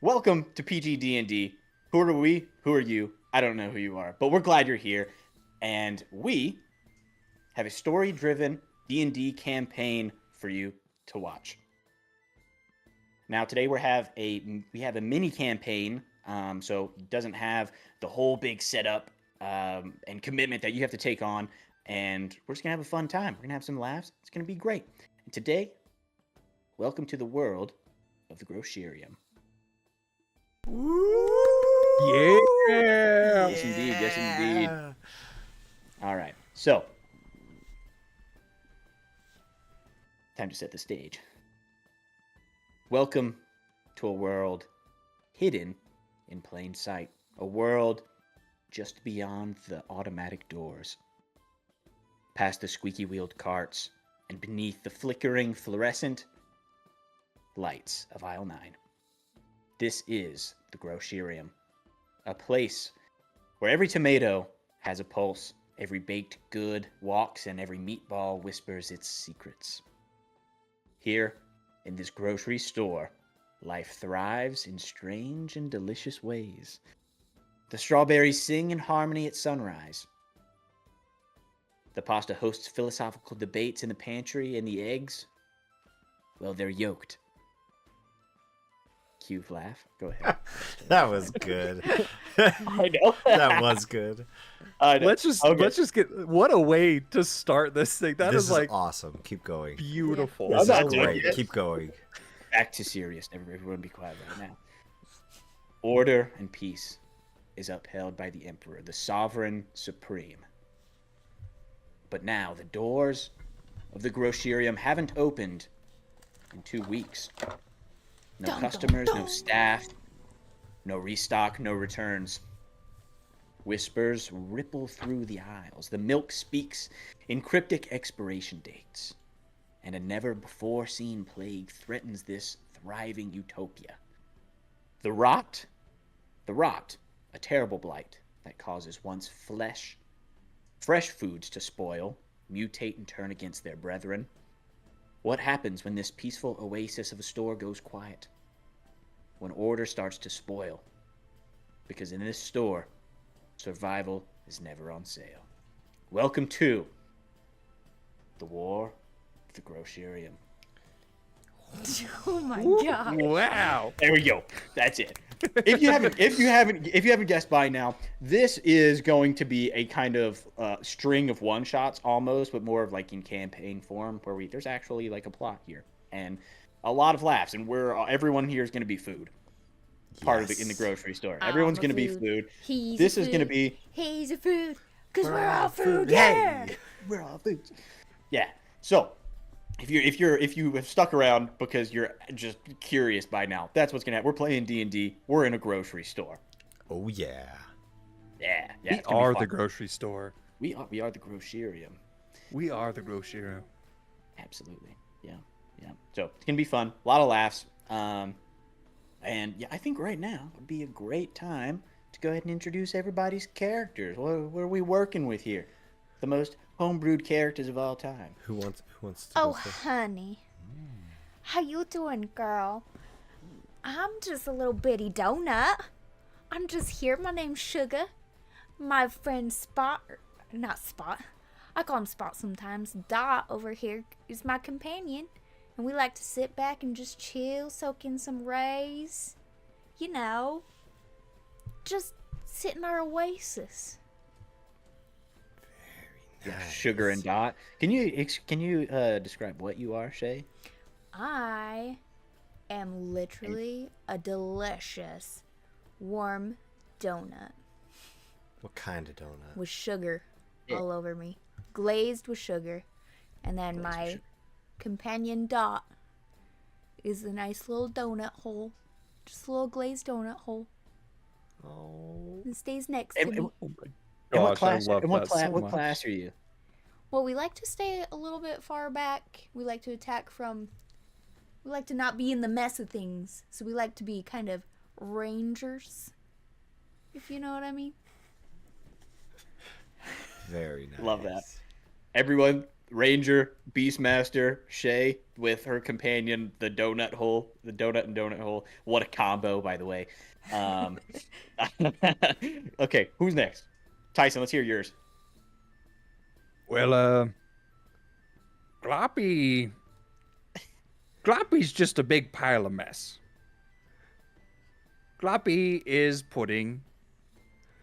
Welcome to PGD&D. Who are we? Who are you? I don't know who you are, but we're glad you're here. And we have a story-driven D&D campaign for you to watch. Now today we have a mini campaign, so it doesn't have the whole big setup and commitment that you have to take on. And we're just gonna have a fun time. We're gonna have some laughs. It's gonna be great. And today, welcome to the world of the Grocerium. Yeah. Yes, indeed. Yes, indeed. All right. So, time to set the stage. Welcome to a world hidden in plain sight. A world just beyond the automatic doors. Past the squeaky-wheeled carts and beneath the flickering fluorescent lights of Aisle 9. This is the Grocerium, a place where every tomato has a pulse, every baked good walks, and every meatball whispers its secrets. Here, in this grocery store, life thrives in strange and delicious ways. The strawberries sing in harmony at sunrise. The pasta hosts philosophical debates in the pantry, and the eggs, well, they're yolked. Cue laugh. Go ahead. That was good. I know. That was good. Let's just get. What a way to start this thing. This is like awesome. Keep going. beautiful. This I'm is not great. doing it. Keep going. Back to serious. Everyone be quiet right now. Order and peace is upheld by the Emperor, the Sovereign Supreme. But now the doors of the Grocerium haven't opened in 2 weeks. No customers, no staff, no restock, no returns. Whispers ripple through the aisles. The milk speaks in cryptic expiration dates. And a never-before-seen plague threatens this thriving utopia. The rot, a terrible blight that causes once fresh foods to spoil, mutate, and turn against their brethren. What happens when this peaceful oasis of a store goes quiet? When order starts to spoil? Because in this store, survival is never on sale. Welcome to the War of the Grocerium. Oh my god! Wow. There we go. That's it. If you haven't guessed by now, this is going to be a kind of string of one shots almost, but more of like in campaign form, where there's actually like a plot here and a lot of laughs, and everyone here is going to be food. Part of it in the grocery store. Everyone's going to be food. This is going to be. He's a food, cause we're all food. Yeah, we're all food. Yeah. So. If you have stuck around because you're just curious by now, that's what's gonna happen. We're playing D&D. We're in a grocery store. Oh yeah. Yeah. We are the grocery store. We are the Grocerium. We are the Grocerium. Absolutely. Yeah. So it's gonna be fun. A lot of laughs. And yeah, I think right now would be a great time to go ahead and introduce everybody's characters. What are we working with here? The most homebrewed characters of all time. Who wants to Oh, go first? honey. How you doing, girl? I'm just a little bitty donut. I'm just here. My name's Sugar. My friend not Spot. I call him Spot sometimes. Dot over here is my companion. And we like to sit back and just chill, soak in some rays. You know, just sit in our oasis. Yeah, Sugar and Dot. Can you describe what you are, Shay? I am literally a delicious warm donut What kind of donut? with sugar all over me, glazed with sugar. And then my companion Dot is a nice little donut hole, just a little glazed donut hole. Oh. And stays next to me. Oh my And what gosh, class? I love and what that class? so What much. class are you? Well, we like to stay a little bit far back. We like to attack from. We like to not be in the mess of things, so we like to be kind of rangers, if you know what I mean. Very nice. Love that. Everyone, Ranger, Beastmaster, Shay with her companion, the donut hole, the donut and donut hole. What a combo, by the way. Okay, who's next? Tyson, let's hear yours. Well, Gloppy's just a big pile of mess. Gloppy is pudding.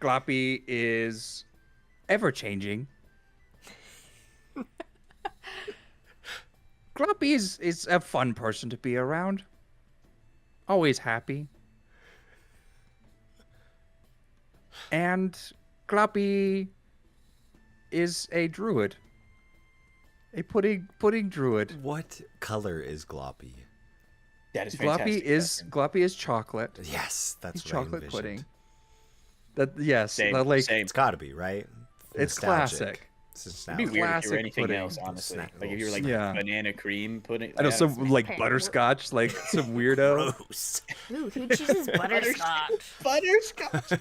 Gloppy is ever-changing. Gloppy is a fun person to be around. Always happy. And Gloppy is a druid. A pudding druid. What color is Gloppy? That is Gloppy fantastic. Gloppy is chocolate. Yes, that's It's what I chocolate envisioned. pudding. That yes, Same, like same. It's got to be, right? it's Nostalgic. classic. It's It'd be nostalgic. weird if you classic were anything pudding. else, honestly. Snack Like if you were rolls. like Yeah. banana cream pudding. I know Yeah, some like butterscotch, like some weirdo. Gross. Ooh, who chooses butterscotch? butterscotch.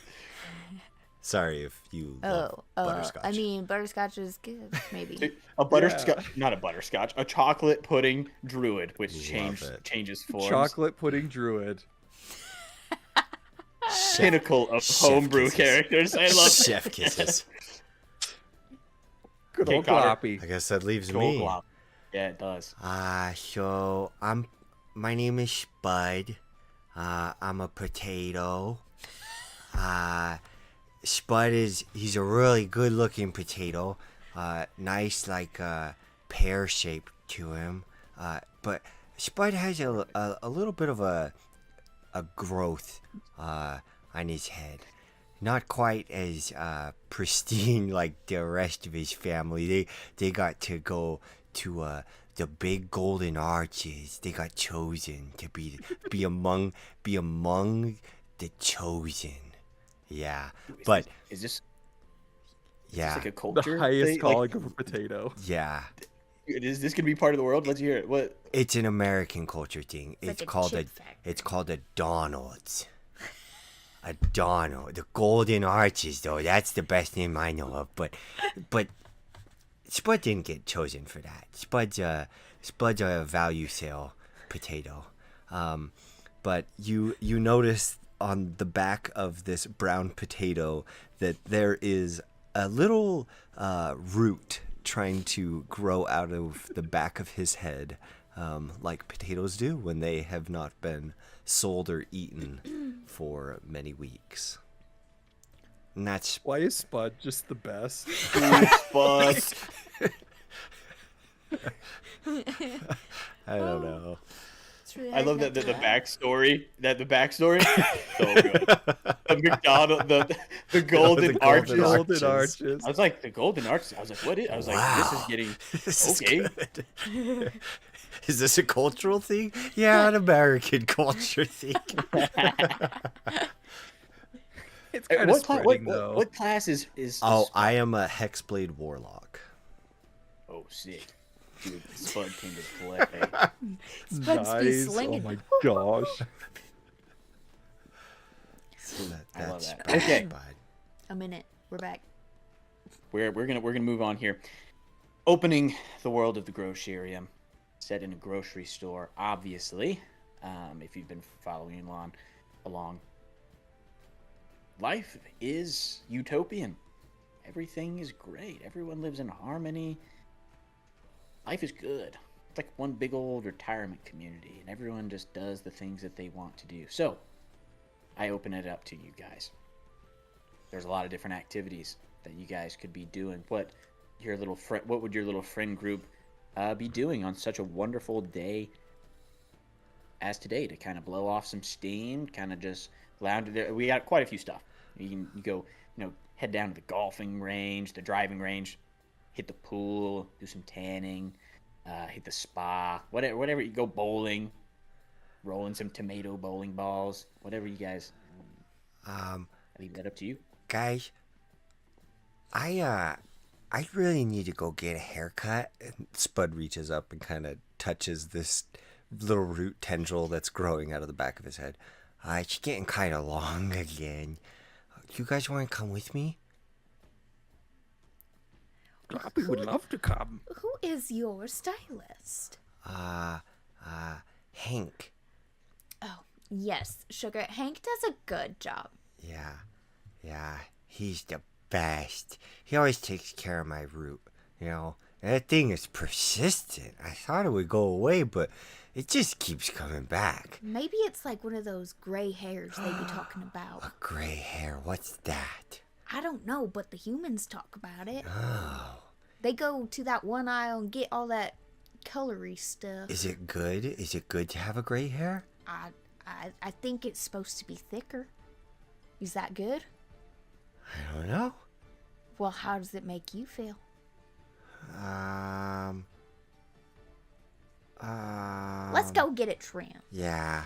Sorry if you love butterscotch. I mean, butterscotch is good, maybe. A butterscotch, not a butterscotch, a chocolate pudding druid, which Love it. changes forms. Chocolate pudding druid. Pinnacle of Chef homebrew kisses. characters. I love Chef kisses. Good Okay, old Connor. Gloppy. I guess that leaves Gold me. glop. Yeah, it does. So my name is Spud. I'm a potato. Spud he's a really good looking potato. Nice like pear shape to him. But Spud has a little bit of a growth on his head. Not quite as pristine like the rest of his family. They got to go to the big golden arches. They got chosen to be among the chosen. Yeah, but Is this yeah, like a The culture? highest thing? calling of a potato. yeah. Is this gonna be part of the world? Let's hear it. What? It's an American culture thing. It's like a called chip factory. it's called a Donald's. A Donald. The Golden Arches, though. That's the best name I know of. But Spud didn't get chosen for that. Spud's a value sale potato. But you notice on the back of this brown potato that there is a little root trying to grow out of the back of his head, like potatoes do when they have not been sold or eaten for many weeks. And that's Why is Spud just the best? Spud. I don't know. It's really I hard love not that to the laugh. backstory. So good. The McDonald, the golden golden arches. Golden arches. I was like the golden arches. I was like, what is? I was like, this is getting This okay. is good. Is this a cultural thing? Yeah, an American culture thing. It's kind of spreading though. What class is? Oh, I am a Hexblade Warlock. Oh, sick. Dude, Spud came to play. Spuds be Nice. Oh slinging. my gosh. I love That's that. Okay. Spud. A minute. We're back. We're gonna move on here. Opening the world of the Grocerium, set in a grocery store. Obviously, if you've been following along, life is utopian. Everything is great. Everyone lives in harmony. Life is good. It's like one big old retirement community, and everyone just does the things that they want to do. So, I open it up to you guys. There's a lot of different activities that you guys could be doing. What would your little friend group be doing on such a wonderful day as today to kind of blow off some steam, kind of just lounge there? We got quite a few stuff. You go, head down to the golfing range, the driving range, hit the pool, do some tanning, hit the spa, whatever. You go bowling, rolling some tomato bowling balls, whatever you guys. I leave that up to you. Guys, I really need to go get a haircut. And Spud reaches up and kind of touches this little root tendril that's growing out of the back of his head. It's getting kind of long again. You guys want to come with me? Gloppy would love to come. Who is your stylist? Hank. Oh, yes, Sugar. Hank does a good job. Yeah, he's the best. He always takes care of my root, And that thing is persistent. I thought it would go away, but it just keeps coming back. Maybe it's like one of those gray hairs they be talking about. A gray hair, what's that? I don't know, but the humans talk about it. Oh. They go to that one aisle and get all that colory stuff. Is it good? Is it good to have a gray hair? I think it's supposed to be thicker. Is that good? I don't know. Well, how does it make you feel? Let's go get it trimmed. Yeah,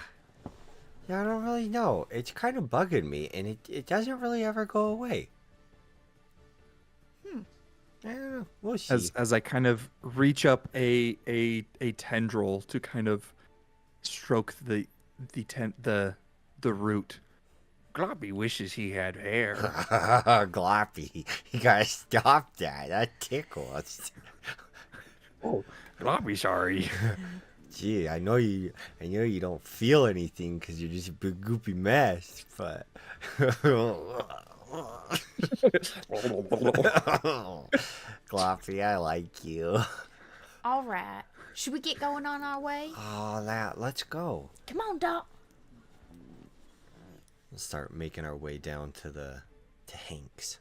I don't really know. It's kind of bugging me, and it doesn't really ever go away. I don't know. We'll see. As I kind of reach up a tendril to kind of stroke the root. Gloppy wishes he had hair. Gloppy, you gotta stop that. That tickles. Oh, Gloppy, sorry. Gee, I know you don't feel anything because you're just a big goopy mess, but. Gloppy, I like you. All right. Should we get going on our way? Oh, let's go. Come on, Doc. Let's start making our way down to Hank's.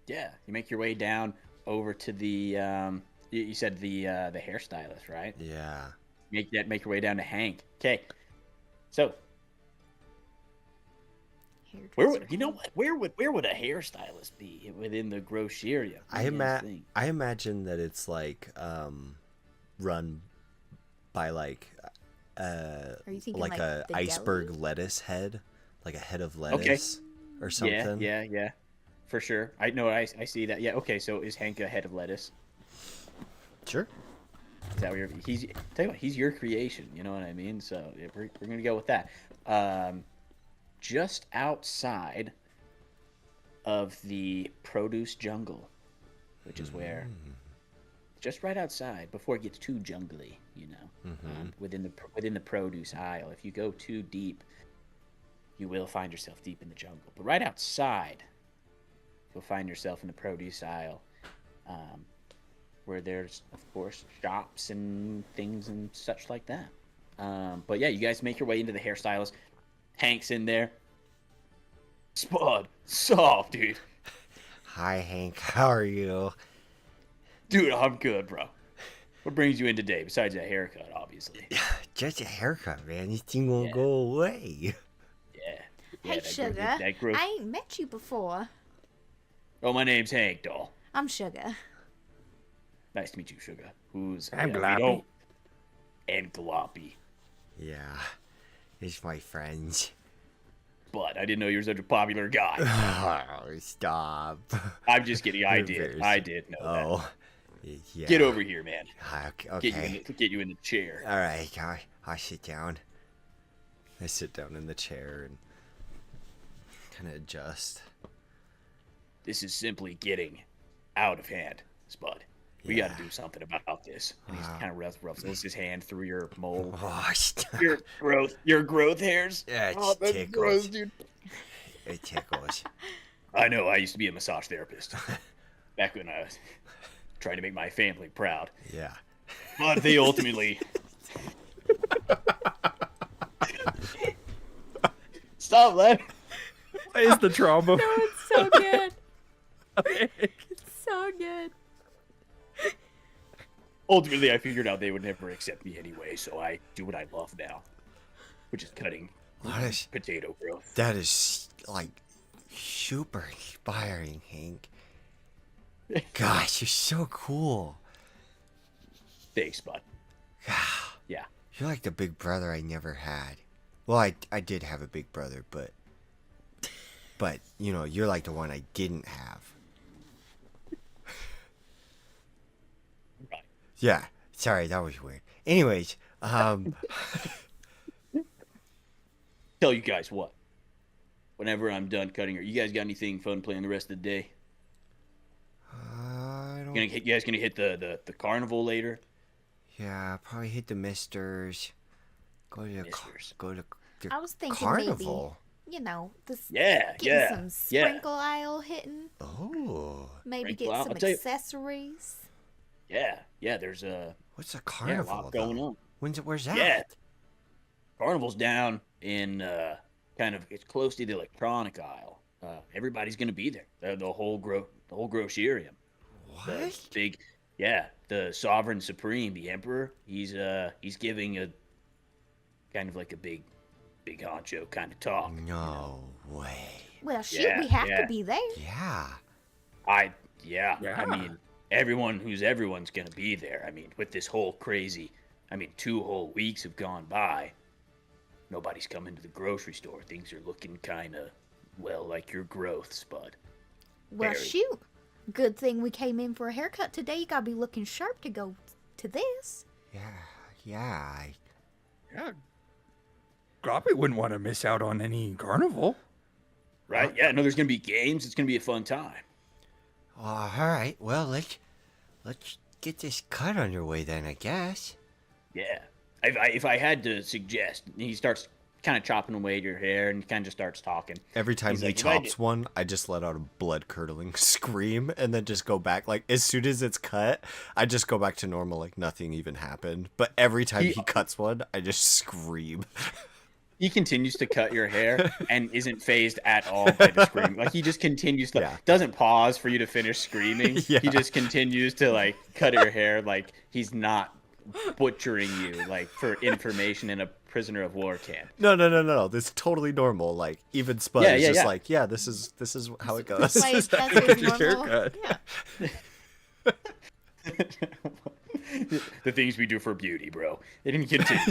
Yeah, you make your way down over to the you said the hairstylist, right? Yeah. Make your way down to Hank. Okay. So where would a hairstylist be within the Grocerium? I imagine that it's like run by like Are you thinking like a the iceberg deli? lettuce head, like a head of lettuce or something. Yeah, for sure. I know. I see that. Yeah. Okay. So is Hank a head of lettuce? Sure. Is that what he's your creation. You know what I mean? So yeah, we're gonna go with that. Just outside of the produce jungle, which is where, just right outside before it gets too jungly, within the produce aisle. If you go too deep, you will find yourself deep in the jungle. But right outside, you'll find yourself in the produce aisle, where there's, of course, shops and things and such like that. But yeah, you guys make your way into the hairstylist. Hank's in there. Spud, soft, dude. Hi, Hank. How are you? Dude, I'm good, bro. What brings you in today besides a haircut, obviously? Just a haircut, man. This thing won't go away. Yeah. Hey, Sugar. I ain't met you before. Oh, my name's Hank, doll. I'm Sugar. Nice to meet you, Sugar. I'm Gloppy. And Gloppy. Yeah. It's my friends. But I didn't know you were such a popular guy. Oh, stop. I'm just kidding. I did know that. Yeah. Get over here, man. Okay. Get you in the chair. All right. I'll sit down. I sit down in the chair and kind of adjust. This is simply getting out of hand, Spud. We got to do something about this. And he kind of rubs his hand through your mole. Oh, stop. Your growth hairs. Yeah, that's tickles. gross, dude. It tickles. I know. I used to be a massage therapist back when I was trying to make my family proud. Yeah. But they ultimately. Stop laughing. What is the trauma? No, it's so good. It's so good. Ultimately, I figured out they would never accept me anyway, so I do what I love now, which is cutting potato growth. That is, like, super inspiring, Hank. Gosh, you're so cool. Thanks, bud. Yeah. You're like the big brother I never had. Well, I did have a big brother, but you're like the one I didn't have. Right. Yeah. Sorry, that was weird. Anyways, Tell you guys what. Whenever I'm done cutting her, you guys got anything fun playing the rest of the day? I don't. You guys gonna hit the carnival later? Yeah, probably hit the Misters. Go to the Misters. go to the I was thinking carnival. maybe, this Yeah, getting yeah, some yeah. sprinkle aisle hitting. Oh, Maybe Sprinkle get aisle? some I'll tell you- accessories. Yeah, yeah. There's a what's a yeah, a carnival lot going though? on. Where's that? Yeah, carnival's down in kind of it's close to the electronic aisle. Everybody's gonna be there. The whole Grocerium. The What? big, yeah, the sovereign supreme, the emperor. He's giving a kind of like a big honcho kind of talk. No way. Well, shoot, Yeah, we have yeah. to be there. Yeah. Yeah. I mean, everyone's gonna be there. I mean, with this whole crazy, 2 whole weeks have gone by. Nobody's coming to the grocery store. Things are looking kind of, well, like your growth, Spud. Well, Very. shoot. Good thing we came in for a haircut today. You gotta be looking sharp to go to this. Yeah. Yeah. Gloppy wouldn't want to miss out on any carnival. Right? Yeah, no, there's gonna be games. It's gonna be a fun time. All right. Well, let's get this cut underway then, I guess. Yeah. If I had to suggest, he starts kind of chopping away at your hair and kind of just starts talking. Every time He's he like, "If I chops did-" one, I just let out a blood-curdling scream and then just go back. Like, as soon as it's cut, I just go back to normal, like nothing even happened. But every time he cuts one, I just scream. He continues to cut your hair and isn't phased at all by the scream. Like he just continues to doesn't pause for you to finish screaming. Yeah. He just continues to like cut your hair like he's not butchering you like for information in a prisoner of war camp. No. This is totally normal. Like, even Spud is just like, this is how it goes. Like, that's That's your normal. haircut. Yeah. The things we do for beauty, bro. It didn't continue.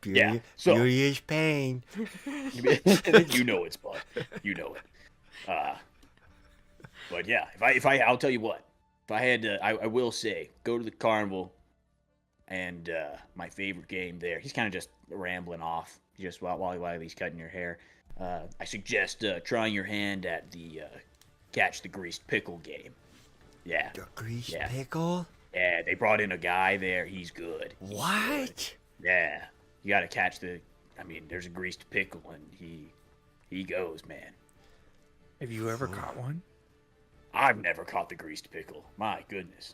Beauty, Yeah, so- beauty is pain. You know it's Spud. You know it. But yeah, I'll tell you what. If I had to, I will say, go to the carnival. And my favorite game there, he's kind of just rambling off just while he's cutting your hair. I suggest trying your hand at the catch the greased pickle game. Yeah. The greased Yeah. pickle? Yeah, they brought in a guy there. He's good. What? Yeah. You got to catch there's a greased pickle and he goes, man. Have you ever caught one? I've never caught the greased pickle. My goodness.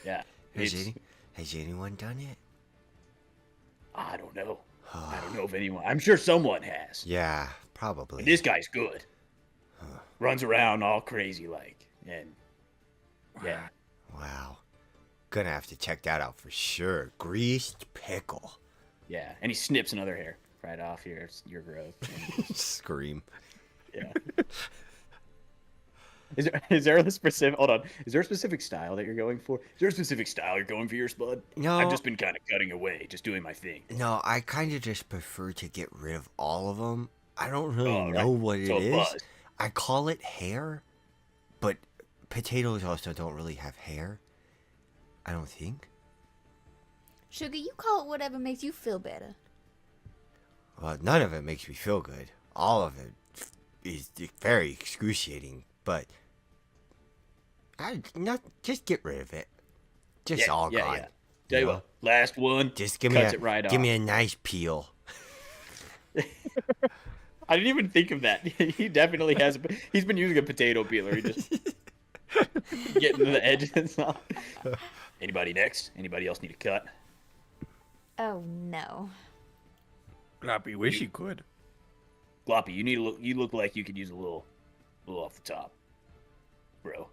Yeah. Has anyone done it? I don't know. I don't know if anyone. I'm sure someone has. Yeah, probably. But this guy's good. Runs around all crazy like. And yeah. Wow. Gonna have to check that out for sure. Greased pickle. Yeah. And he snips another hair right off your growth. Scream. Yeah. Is there a specific hold on? Is there a specific style that you're going for? Is there a specific style you're going for your Spud? No. I've just been kind of cutting away, just doing my thing. No, I kind of just prefer to get rid of all of them. I don't really Oh, know right. what it So is. buzz. I call it hair, but potatoes also don't really have hair. I don't think. Sugar, you call it whatever makes you feel better. Well, none of it makes me feel good. All of it is very excruciating, but just get rid of it. Just all gone. Yeah. Tell you know? what, last one. Just give cuts it right give off. me a nice peel. I didn't even think of that. He definitely has. He's been using a potato peeler. He just getting to the edges. Anybody next? Anybody else need a cut? Oh no. Gloppy wish you could. Gloppy, you look like you could use a little off the top, bro.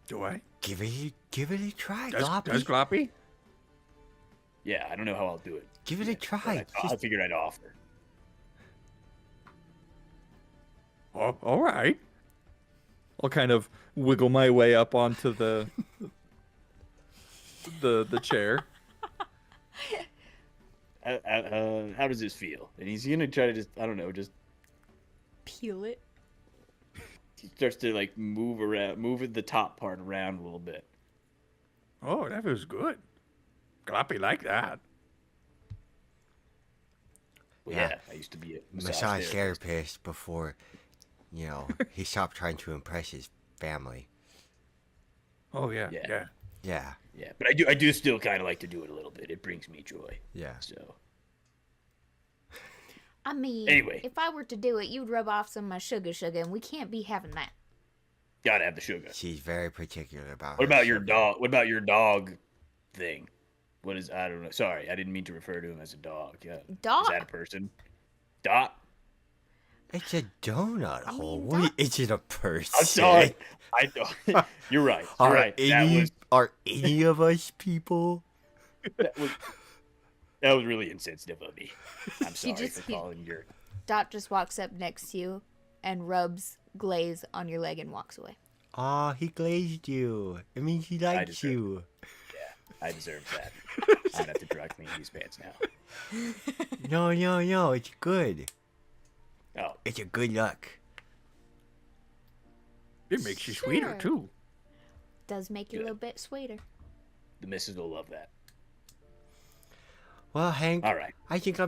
Do I? Give it a try, Does Gloppy. Gloppy? Yeah, I don't know how I'll do it. Give it a try. I Just- figured I'd offer. Oh, all right. I'll kind of wiggle my way up onto the chair. How does this feel? And he's gonna try to just Peel it. he starts to like move the top part around a little bit. Oh, that was good. Gloppy like that. Well, Yeah. yeah, I used to be a massage therapist before, he stopped trying to impress his family. Oh yeah, Yeah. yeah. Yeah. Yeah, but I do still kind of like to do it a little bit. It brings me joy. Yeah. So I mean, Anyway. if I were to do it, you'd rub off some of my sugar, and we can't be having that. gotta have the sugar. She's very particular about What her about your sugar. dog? What about your dog thing? What is? I don't know. Sorry, I didn't mean to refer to him as a dog. Yeah. Dog? Is that a person? Dot. It's a donut I hole. mean, What? Is it a person? I'm sorry. I don't. You're right. You're Are right. are any of us people? That was really insensitive of me. I'm sorry for calling your. Dot just walks up next to you and rubs glaze on your leg and walks away. Aw, he glazed you. It means he likes deserve you. I deserve that. I'm gonna have to dry clean these pants now. No. It's good. Oh, It's a good luck. It makes you sweeter Sure. too. Does make you a Good. little bit sweeter. the missus will love that. Well, Hank, All right. I think we're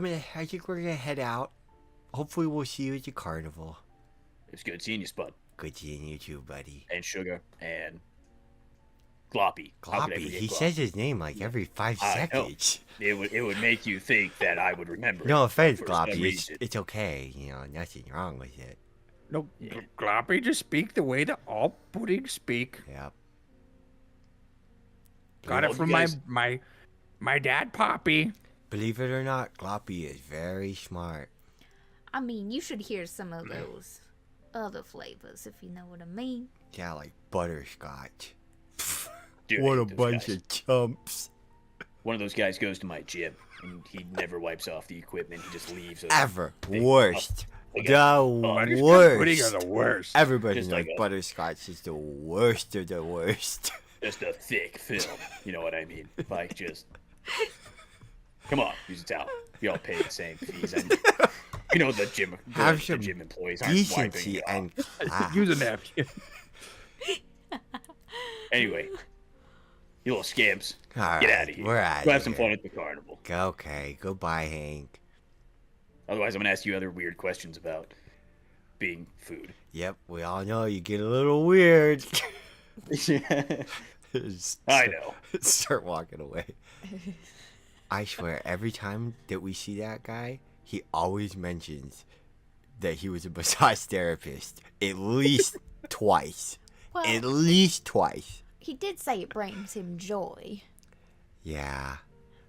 gonna head out. Hopefully, we'll see you at the carnival. It's good seeing you, Spud Good seeing you too, buddy. and Sugar and Gloppy. How could I Gloppy. forget He Gloppy? says his name like every 5 I know. seconds. It would make you think that I would remember. No it offense, for some Gloppy. reason. It's okay. You know, nothing wrong with it. No, Yeah. Gloppy just speak the way that all puddings speak. Yep. Got Well, it from you guys- my dad, Poppy. Believe it or not, Gloppy is very smart. I mean, you should hear some of those other flavors, if you know what I mean. Yeah, like butterscotch. Dude, I What a hate those bunch guys. of chumps. One of those guys goes to my gym and he never wipes off the equipment. He just leaves. Ever. They- Worst. like The Butterscotch pudding are worst. the worst. Everybody Just knows like a- butterscotch is the worst of the worst. Just a thick film. You know what I mean? Like just. Come on, use a towel. We all pay the same fees. And, you know the gym. Have The some gym employees aren't wiping Decency it off. and class. Use a napkin. Anyway, you little scamps. All Get right, out of here. we're outta Go have some here. fun at the carnival. Okay, goodbye, Hank. Otherwise, I'm gonna ask you other weird questions about being food. Yep, we all know you get a little weird. I know. Start walking away. I swear, every time that we see that guy, he always mentions that he was a massage therapist. At least twice. Well, At least twice. he did say it brings him joy. Yeah.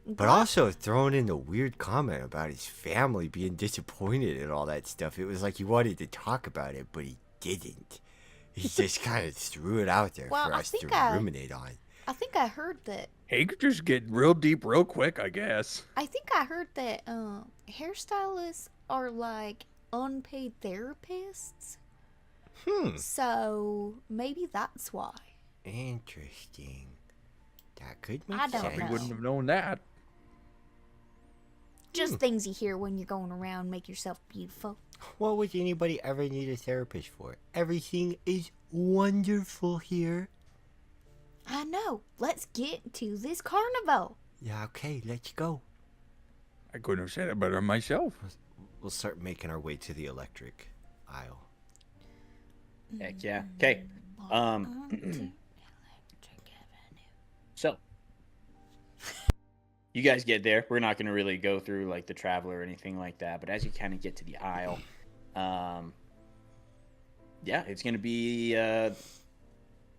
But also throwing in the weird comment about his family being disappointed and all that stuff. It was like he wanted to talk about it, but he didn't. He just kind of threw it out there Well, for I us to think I- ruminate on. I think I heard that. He could just get real deep real quick, I guess. I think I heard that hairstylists are like unpaid therapists. So maybe that's why. Interesting. That could make I don't sense. We know. wouldn't have known that. Just things you hear when you're going around, make yourself beautiful. What would anybody ever need a therapist for? Everything is wonderful here. I know. Let's get to this carnival. Yeah, okay, let's go. I couldn't have said it better myself. We'll start making our way to the electric aisle. Heck yeah. Okay. So you guys get there. We're not going to really go through like the traveler or anything like that, but as you kind of get to the aisle, yeah, it's going to be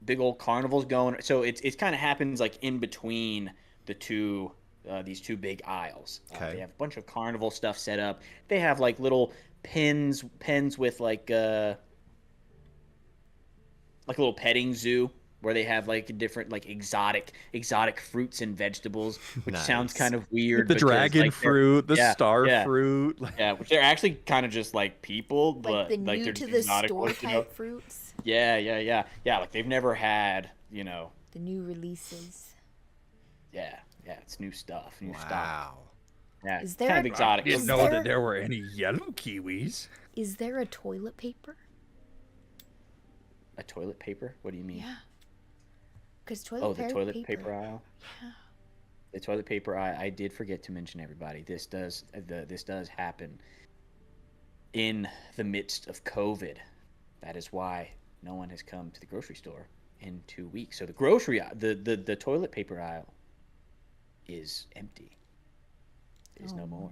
big old carnivals going. So it's kind of happens like in between the two these two big aisles. Okay. They have a bunch of carnival stuff set up. They have like little pens with like a little petting zoo where they have like different like exotic fruits and vegetables, which Nice. sounds kind of weird. The because, dragon like, they're- fruit, the yeah, star yeah. fruit. Yeah, which they're actually kind of just like people, Like but the like new they're to just the exotic store ones, you type know? fruits. Yeah. Like they've never had, you know. The new releases. Yeah. It's new stuff. New stuff. Wow. Yeah, Is it's there kind of a- exotic. Didn't Is know there- that there were any yellow kiwis. Is there a toilet paper? A toilet paper? What do you mean? Yeah. Because toilet Oh, the toilet paper aisle. Yeah. The toilet paper aisle. I did forget to mention everybody. This does happen in the midst of COVID. That is why no one has come to the grocery store in 2 weeks. So the grocery aisle, the toilet paper aisle is empty. There's no more.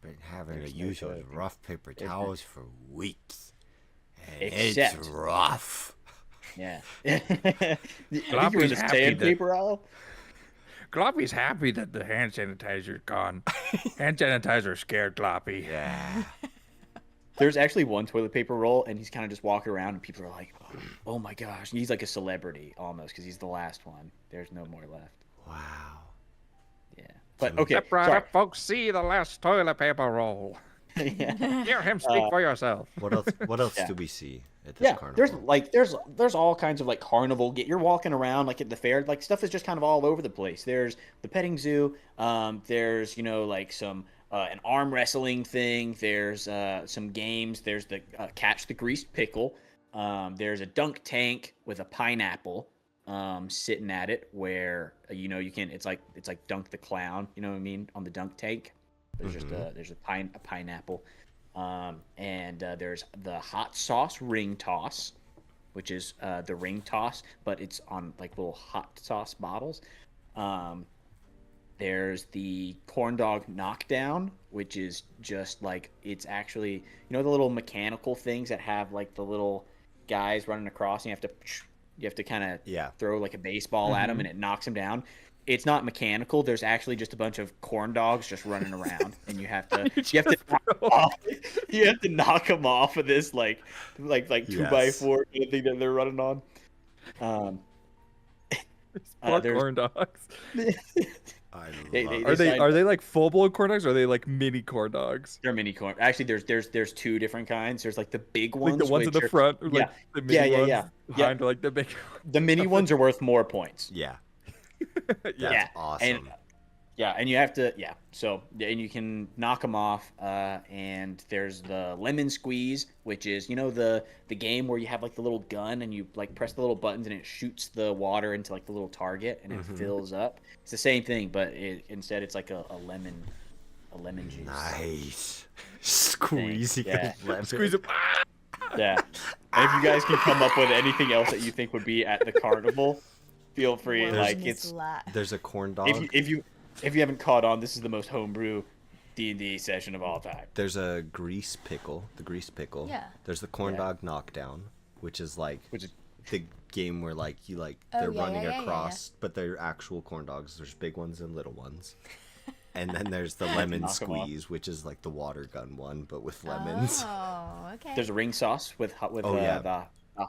Been having There's to no use those toilet paper. rough paper There's no- towels for weeks. And Except- it's rough. Yeah. I think you were in Gloppy's the happy that- sandpaper aisle. Gloppy's happy that the hand sanitizer's gone. Hand sanitizer scared Gloppy. Yeah. There's actually one toilet paper roll, and he's kind of just walking around, and people are like, "Oh my gosh!" And he's like a celebrity almost because he's the last one. There's no more left. Wow. Yeah, but okay. Step right Sorry. up, folks. See the last toilet paper roll. Yeah. Hear him speak for yourself. What else? What else Yeah. do we see at this Yeah, carnival? there's all kinds of like carnival. You're walking around like at the fair, like stuff is just kind of all over the place. There's the petting zoo. There's like some an arm wrestling thing. There's some games. There's the catch the greased pickle. There's a dunk tank with a pineapple sitting at it where you can. It's like Dunk the Clown. You know what I mean on the dunk tank. There's just there's a pineapple. And there's the hot sauce ring toss, which is the ring toss, but it's on like little hot sauce bottles. There's the corn dog knockdown, which is just like it's actually the little mechanical things that have like the little guys running across, and you have to kind of throw like a baseball at them, and it knocks them down. It's not mechanical. There's actually just a bunch of corn dogs just running around, and you have to you have to knock them off of this like 2x4 kind of thing that they're running on. Corn dogs. I They- love Are it. they like full blown corn dogs? Or are they like mini corn dogs? They're mini corn. Actually, there's two different kinds. There's like the big ones, Like the ones in which the are- front, or like the mini ones yeah. behind, are like the big. The mini ones are worth more points. Yeah. That's Yeah, awesome. And you have to and you can knock them off. And there's the lemon squeeze, which is the game where you have like the little gun and you like press the little buttons and it shoots the water into like the little target and it fills up. It's the same thing, but instead it's like a lemon juice. Nice. Squeezing Yeah. a lemon. Squeeze it. Yeah. And if you guys can come up with anything else that you think would be at the carnival, feel free. Word Like in it's this lot. There's a corn dog. if you haven't caught on, this is the most homebrew D&D session of all time. There's a grease pickle. The grease pickle. Yeah. There's the corn Yeah. dog knockdown, which is like Which is the game where like you like Oh, they're yeah, running yeah, yeah, across, but they're actual corn dogs. There's big ones and little ones. And then there's the lemon Knock 'em off. squeeze, which is like the water gun one, but with lemons. Oh, okay. there's a ring sauce with yeah.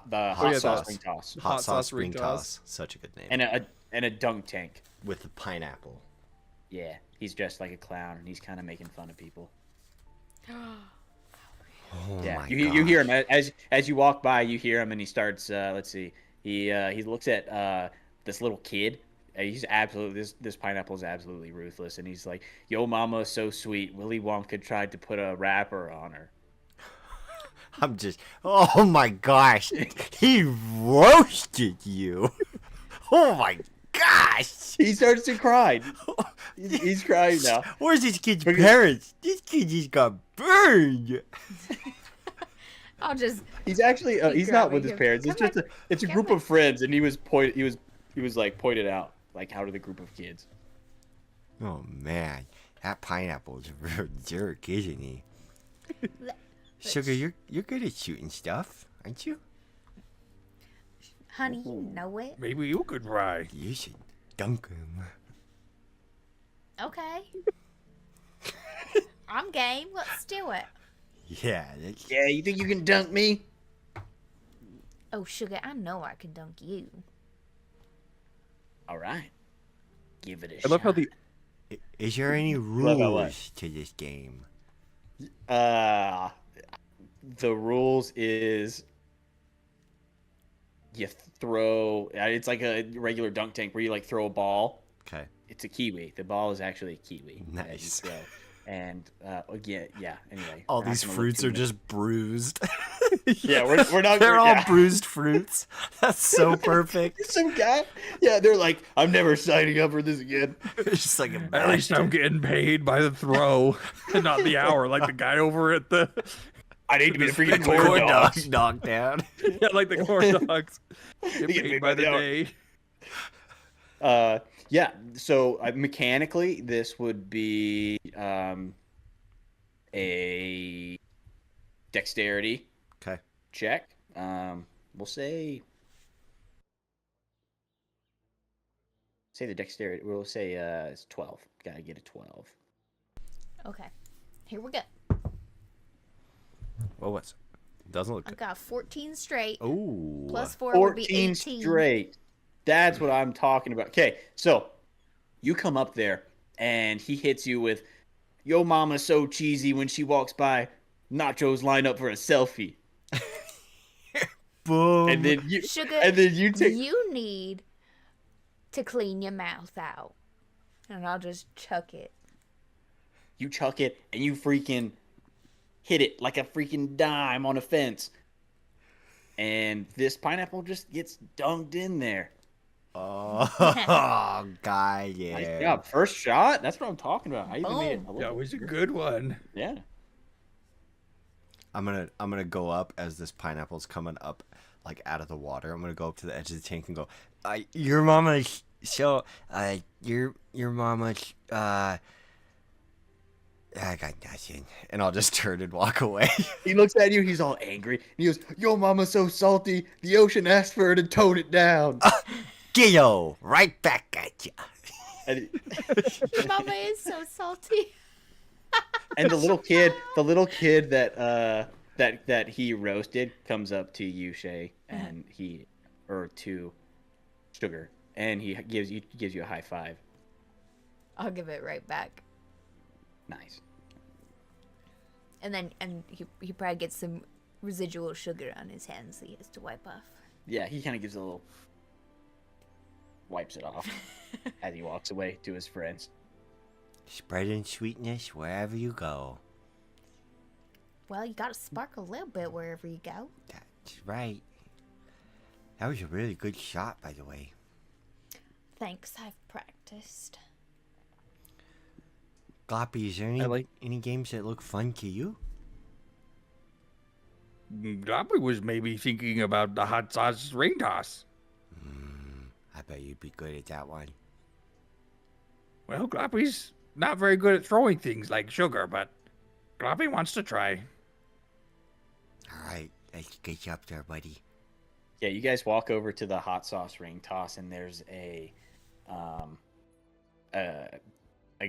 the hot sauce sauce. ring toss Hot sauce ring toss. Such a good name. and a dunk tank. With the pineapple. Yeah, he's dressed like a clown and he's kind of making fun of people. Oh Yeah, my you hear gosh. him as you walk by. You hear him and he starts. Let's see. He looks at this little kid. He's absolutely this pineapple is absolutely ruthless, and he's like, "Yo, mama is so sweet. Willy Wonka tried to put a wrapper on her." I'm just. Oh my gosh. He roasted you. Oh my gosh. He starts to cry. He's crying now. Where's this kid's parents? This kid just got burned. I'll just. He's actually he's not with his grabbing him. parents. It's Come just on, it's a come group on. of friends, and he was like pointed out like how to the group of kids. Oh man, that pineapple's a real jerk, isn't he? Sugar, you're good at shooting stuff, aren't you? Honey, you know it. Maybe you could try. You should dunk him. Okay. I'm game. Let's do it. Yeah, that's... Yeah, you think you can dunk me? Oh, Sugar, I know I can dunk you. All right, give it a I shot. love how the Is there any Love how what? rules to this game? The rules is you throw. It's like a regular dunk tank where you like throw a ball. Okay. It's a kiwi. The ball is actually a kiwi. that you Nice. throw. And yeah. Anyway, All we're not these gonna look fruits too are much- just bruised. Yeah, we're not. They're all yeah. bruised fruits. That's so perfect. Some guy. Yeah, they're like, I'm never signing up for this again. It's just like a at least I'm getting paid by the throw and not the hour, like the guy over at the I need to be the freaking Corn corn dog dogs. knocked down. Yeah, like the corn dogs. Get Get paid by the day. Yeah. So mechanically, this would be a dexterity Okay. check. We'll say the dexterity. We'll say it's 12. Gotta get a 12. Okay. Here we go. Well, what's doesn't look I good. got 14 straight. Ooh. Plus 4 would be 14 18. straight. That's what I'm talking about. Okay, so you come up there and he hits you with, "Yo, mama's so cheesy when she walks by. Nachos line up for a selfie." Boom. And then you, Sugar, and then you take. you need to clean your mouth out. And I'll just chuck it. You chuck it and you freaking hit it like a freaking dime on a fence. And this pineapple just gets dunked in there. Oh, God, yeah. Nice job. First shot? That's what I'm talking about. I even made it. Boom. That was a good one. Yeah. I'm gonna go up as this pineapple's coming up, like out of the water. I'm gonna go up to the edge of the tank and go, your mama's so, your mama's, I got nothing. And I'll just turn and walk away. He looks at you. He's all angry. And he goes, "Yo, mama's so salty. The ocean asked for her to tone it down." Gillo, right back at you. And, Mama is so salty. and the little kid that he roasted comes up to you, Shay, and to Sugar, and he gives you a high five. I'll give it right back. Nice. And then he probably gets some residual sugar on his hands that he has to wipe off. Yeah, he kind of gives a little, wipes it off as he walks away to his friends. Spreading sweetness wherever you go. Well, you gotta spark a little bit wherever you go. That's right. That was a really good shot, by the way. Thanks, I've practiced. Gloppy, is there any games that look fun to you? Gloppy was maybe thinking about the hot sauce ring toss. I bet you'd be good at that one. Well, Gloppy's not very good at throwing things like sugar, but Gloppy wants to try. All right, let's get you up there, buddy. Yeah, you guys walk over to the hot sauce ring toss, and there's a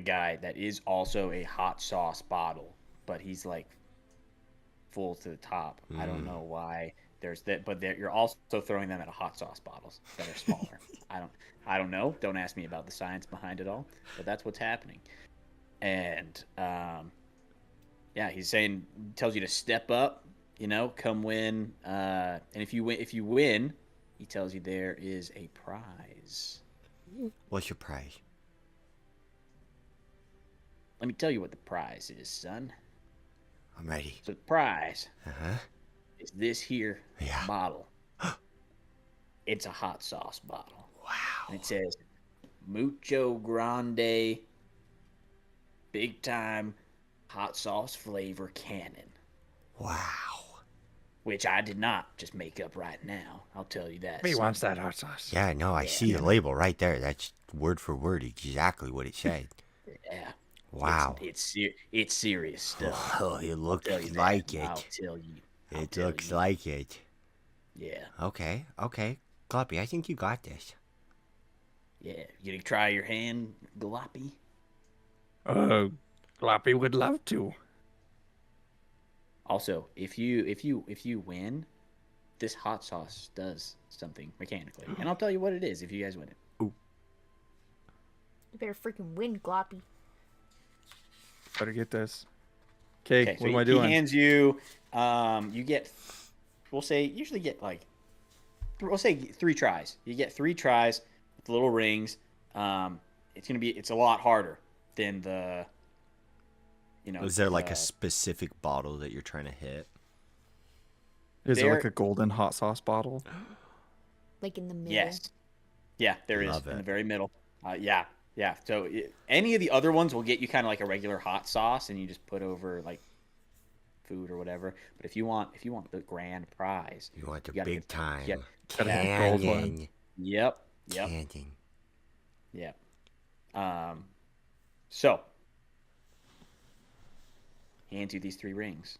guy that is also a hot sauce bottle, but he's like full to the top. I don't know why there's that, but you're also throwing them at hot sauce bottles that are smaller. I don't know. Don't ask me about the science behind it all, but that's what's happening. And yeah, he's tells you to step up, come win. And if you win, he tells you there is a prize. What's your prize? Let me tell you what the prize is, son. I'm ready. So the prize Uh-huh. is this here Yeah. bottle. It's a hot sauce bottle. Wow. And it says Mucho Grande Big Time Hot Sauce Flavor Cannon. Wow. Which I did not just make up right now. I'll tell you that. He son. wants that hot sauce. Yeah, no, I see the label right there. That's word for word exactly what it said. Yeah. Wow. It's serious stuff. Oh, it looks I'll tell you like that. I'll it. tell you. It looks like it. Yeah. Okay. Gloppy, I think you got this. Yeah. You gonna try your hand, Gloppy? Gloppy would love to. Also, if you win, this hot sauce does something mechanically, and I'll tell you what it is if you guys win it. You better freaking win, Gloppy. Better get this. Okay, Okay, what so am I he doing? hands you. You get. Usually get like. We'll say 3 tries. You get 3 tries with the little rings. It's a lot harder than the. Is there like a specific bottle that you're trying to hit? Is there like there- a golden hot sauce bottle? Like in the middle. Yes. Yeah, there is Love in the it. very middle. Yeah. So any of the other ones will get you kind of like a regular hot sauce, and you just put over like food or whatever. But if you want the grand prize, You want the you gotta big get- time yeah, Gotta have the gold one. canyon. Yep. Canyon. Yeah. So hand you these 3 rings.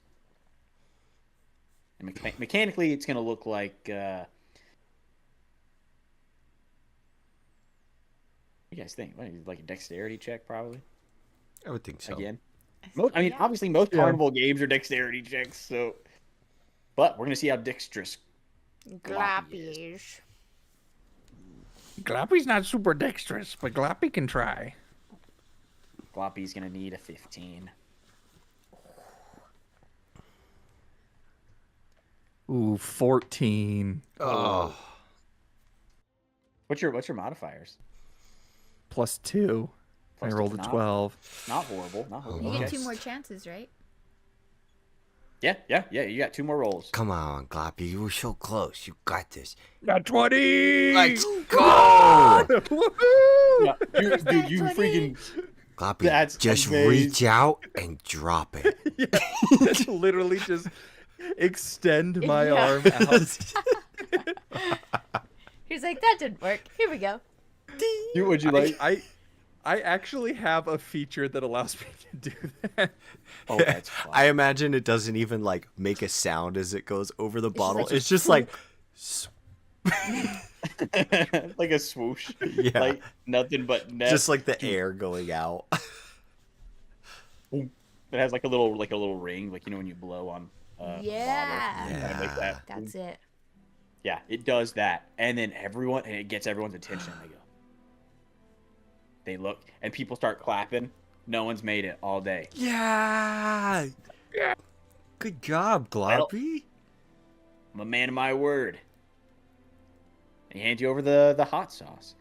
And mechanically, it's gonna look like. What do you guys think? What, like a dexterity check, probably. I would think so. Again. Yeah. Obviously, most Yeah. carnival games are dexterity checks. So, but we're gonna see how dexterous. Gloppy Gloppies. Gloppy's not super dexterous, but Gloppy can try. Gloppy's gonna need a 15. Ooh, 14 Oh, What's your modifiers? plus 2. Plus I rolled a not- 12. Not horrible. Not horrible. You Okay. get 2 more chances, right? Yeah. You got 2 more rolls. come on, Gloppy. You were so close. You got this. Got 20! Let's go! Woohoo! Yeah, you that freaking. Gloppy, That's just amazing. reach out and drop it. Just literally just extend my Yeah. arm out. He's like, that didn't work. Here we go. Would you like? I actually have a feature that allows me to do that. Oh, that's fun. I imagine it doesn't even like make a sound as it goes over the bottle. like- It's just like, like a swoosh. Yeah. Like nothing but net. just like the air going out. It has like a little ring, like when you blow on. Yeah. Bottle. Kinda like that. That's it. Yeah, it does that, and then it gets everyone's attention. They look, and people start clapping. No one's made it all day. Yeah. Good job, Gloppy. I'm a man of my word. And he hands you over the hot sauce.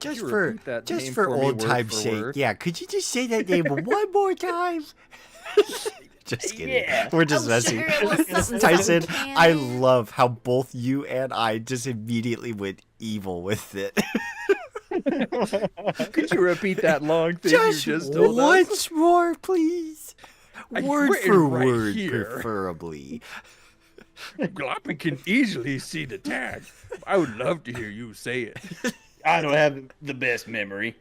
Just you for repeat that just name for for me old word time's for sake. word? Yeah, could you just say that name one more time? Just kidding. Yeah. We're just Oh, messing. sugar, it was something, Tyson, something I candy. love how both you and I just immediately went evil with it. Could you repeat that long thing Just you just told us? once more, please. I've Word written for right word, here. preferably. Gloppy can easily see the tag. I would love to hear you say it. I don't have the best memory.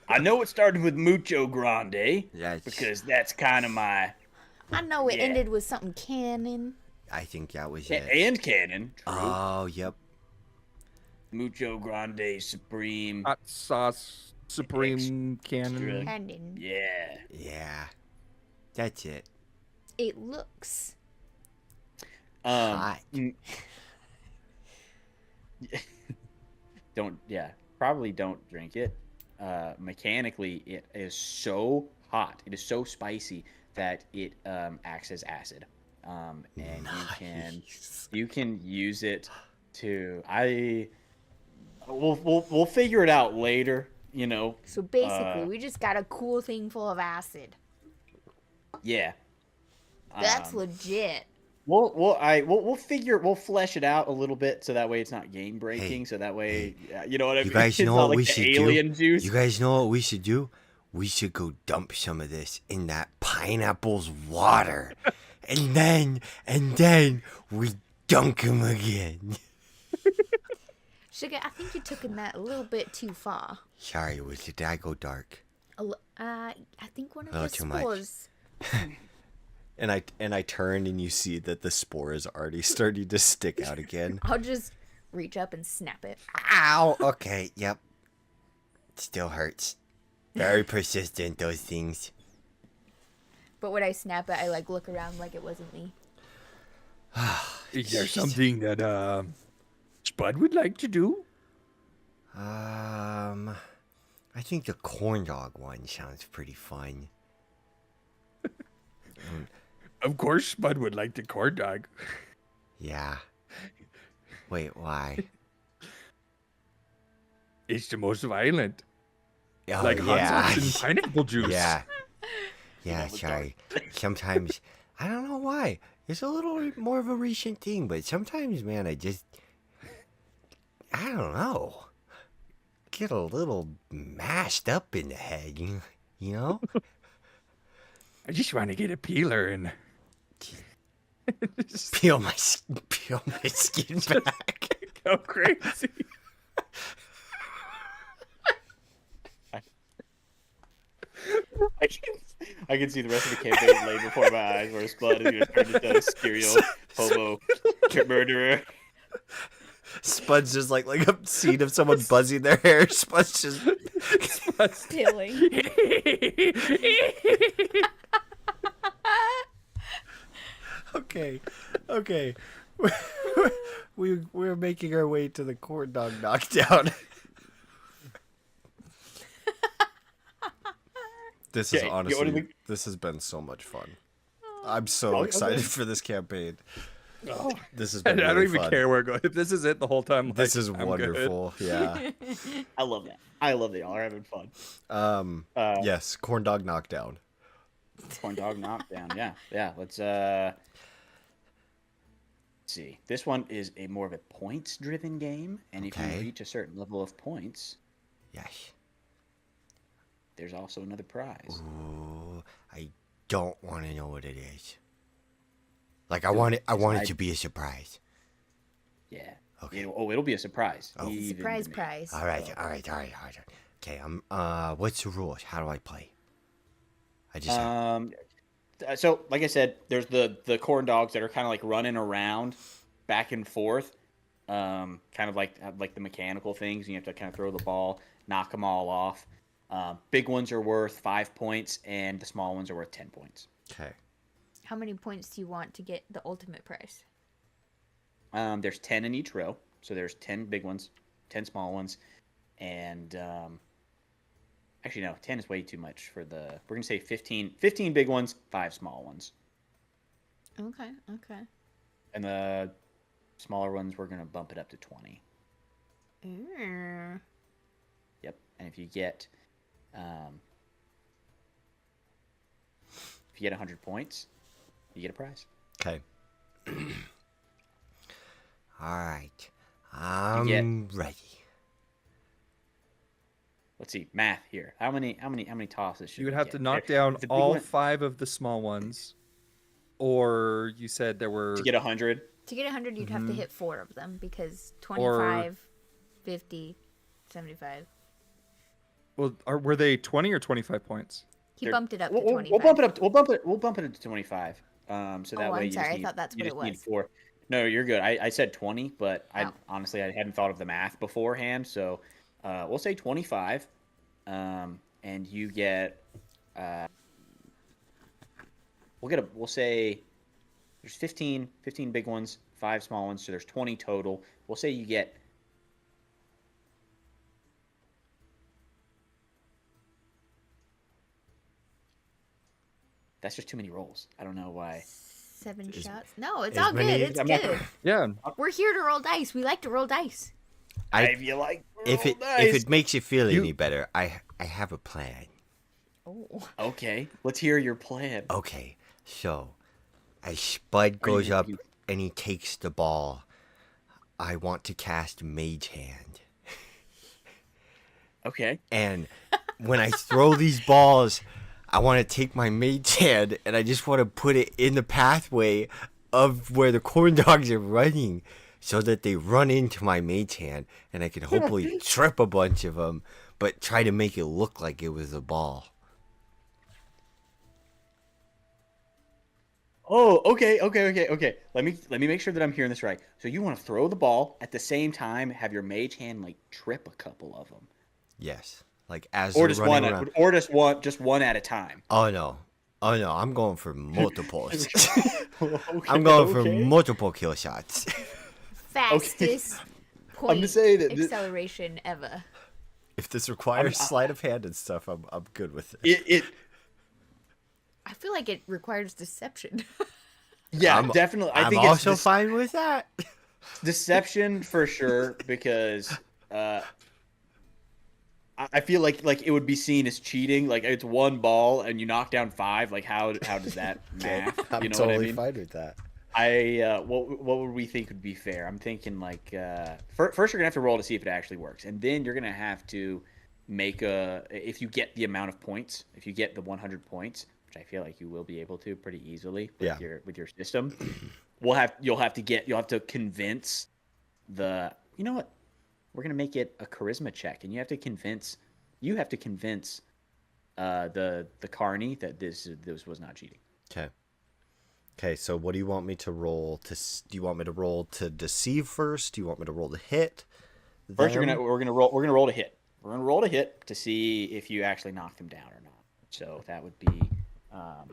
I know it started with Mucho Grande That's, because that's kind of my I know it Yeah. ended with something cannon. I think that was it. and canon. True. Oh, yep. Mucho Grande Supreme. Hot sauce supreme cannon. Cannon. Yeah. Yeah. That's it. It looks. Hot. Probably don't drink it. Mechanically, it is so hot. It is so spicy that it acts as acid. And Nice. you can use it to. We'll figure it out later. So basically, we just got a cool thing full of acid. Yeah. That's legit. We'll flesh it out a little bit so that way it's not game breaking. So that way, you know what I mean. You guys It's know not what like we the should alien do? juice. You guys know what we should do? We should go dump some of this in that pineapple's water. and then we dunk him again. Sugar, I think you're taking that a little bit too far. Sorry, did I go dark? I think one of little the too much. spores. And I turn and you see that the spore is already starting to stick out again. I'll just reach up and snap it. Ow! Okay, yep. Still hurts. Very persistent, those things. But when I snap it, I look around like it wasn't me. Is there something that Spud would like to do? I think the corn dog one sounds pretty fun. Of course, Spud would like the corn dog. Yeah. Wait, why? It's the most violent. Oh, Like hot yeah. sauce and pineapple juice. Yeah. Yeah, sorry. Sometimes, I don't know why. It's a little more of a recent thing, but sometimes, man, I don't know. Get a little mashed up in the head, you know? I just want to get a peeler and Peel my skin back. go crazy. I can see the rest of the campaign laid before my eyes, where Spud is gonna turn into a serial hobo murderer. Spud's just like a scene of someone buzzing their hair. Spud's just Peeling. okay. We're making our way to the corn dog knockdown. This is Okay, honestly, this has been so much fun. I'm so excited for this campaign. This has been I don't really even fun. care where it goes. If this is it the whole time, like, This is I'm good. wonderful. Yeah. I love that. I love that y'all are having fun. Yes, corn dog knockdown. Corn dog knockdown. Yeah. Let's see. This one is a more of a points-driven game, and if Okay. you reach a certain level of points, Yes. there's also another prize. Ooh, I don't want to know what it is. Like I want it to be a surprise. Yeah. Okay. It'll be a surprise. Oh. even Surprise to me. prize. All right. Okay. What's the rules? How do I play? I just. So like I said, there's the corn dogs that are kind of like running around back and forth, kind of like the mechanical things. And you have to kind of throw the ball, knock them all off. Big ones are worth 5 points, and the small ones are worth 10 points. Okay. How many points do you want to get the ultimate prize? There's 10 in each row, so there's 10 big ones, 10 small ones, and actually no, 10 is way too much for the. We're gonna say 15 big ones, 5 small ones, Okay. and the smaller ones we're gonna bump it up to 20. Mm. Yep, and if you get 100 points, you get a prize. Okay. All right. I'm ready. Let's see, math here. How many tosses should You would we have get? to knock There- down if the big all one- 5 of the small ones, or you said there were. to get 100. To get 100, you'd have to hit 4 of them because Or- 25, 50, 75. Well, were they 20 or 25 points? He They're- bumped it up to we'll 25. We'll bump it up. We'll bump it up to 25. So that Oh, way I'm you sorry, I just need, thought that's you what just it need was. 4. No, you're good. I said 20, but I Oh. honestly I hadn't thought of the math beforehand. So we'll say 25, and you get. We'll say there's 15 big ones, 5 small ones, so there's 20 total. We'll say you get. That's just too many rolls. I don't know why. 7 shots? No, it's as all many- good. It's I'm not- good. Yeah. We're here to roll dice. We like to roll dice. If you like, If roll it dice. makes you feel any better, I have a plan. Oh. Okay, let's hear your plan. Okay, so as Spud goes up and he takes the ball, I want to cast Mage Hand. Okay. And when I throw these balls, I want to take my Mage Hand and I just want to put it in the pathway of where the corn dogs are running so that they run into my Mage Hand and I can hopefully trip a bunch of them, but try to make it look like it was a ball. Oh, okay. Let me make sure that I'm hearing this right. So you want to throw the ball at the same time, have your mage hand like trip a couple of them, Yes. Like as or they're just running around. or just one at a time. Oh no, I'm going for multiples. Okay, I'm going for okay. multiple kill shots. Fastest point I'm just saying that acceleration ever. If this requires sleight of hand and stuff, I'm good with it. it I feel like it requires deception. yeah, I'm- definitely. I I'm think also it's fine with that. deception for sure because I feel like it would be seen as cheating. Like it's one ball and you knock down 5. Like how does that math? I'm You know totally what I mean? fine with that. What would we think would be fair? I'm thinking like first you're gonna have to roll to see if it actually works, and then you're gonna have to make if you get the amount of points, if you get the 100 points, which I feel like you will be able to pretty easily Yeah. with your system. You'll have to convince the, you know what? We're gonna make it a charisma check, and you have to convince the carney that this was not cheating. Okay. Okay, so what do you want me to roll do you want me to roll to deceive first? Do you want me to roll to hit? First, them? we're gonna roll to hit. We're gonna roll to hit to see if you actually knock them down or not. So that would be.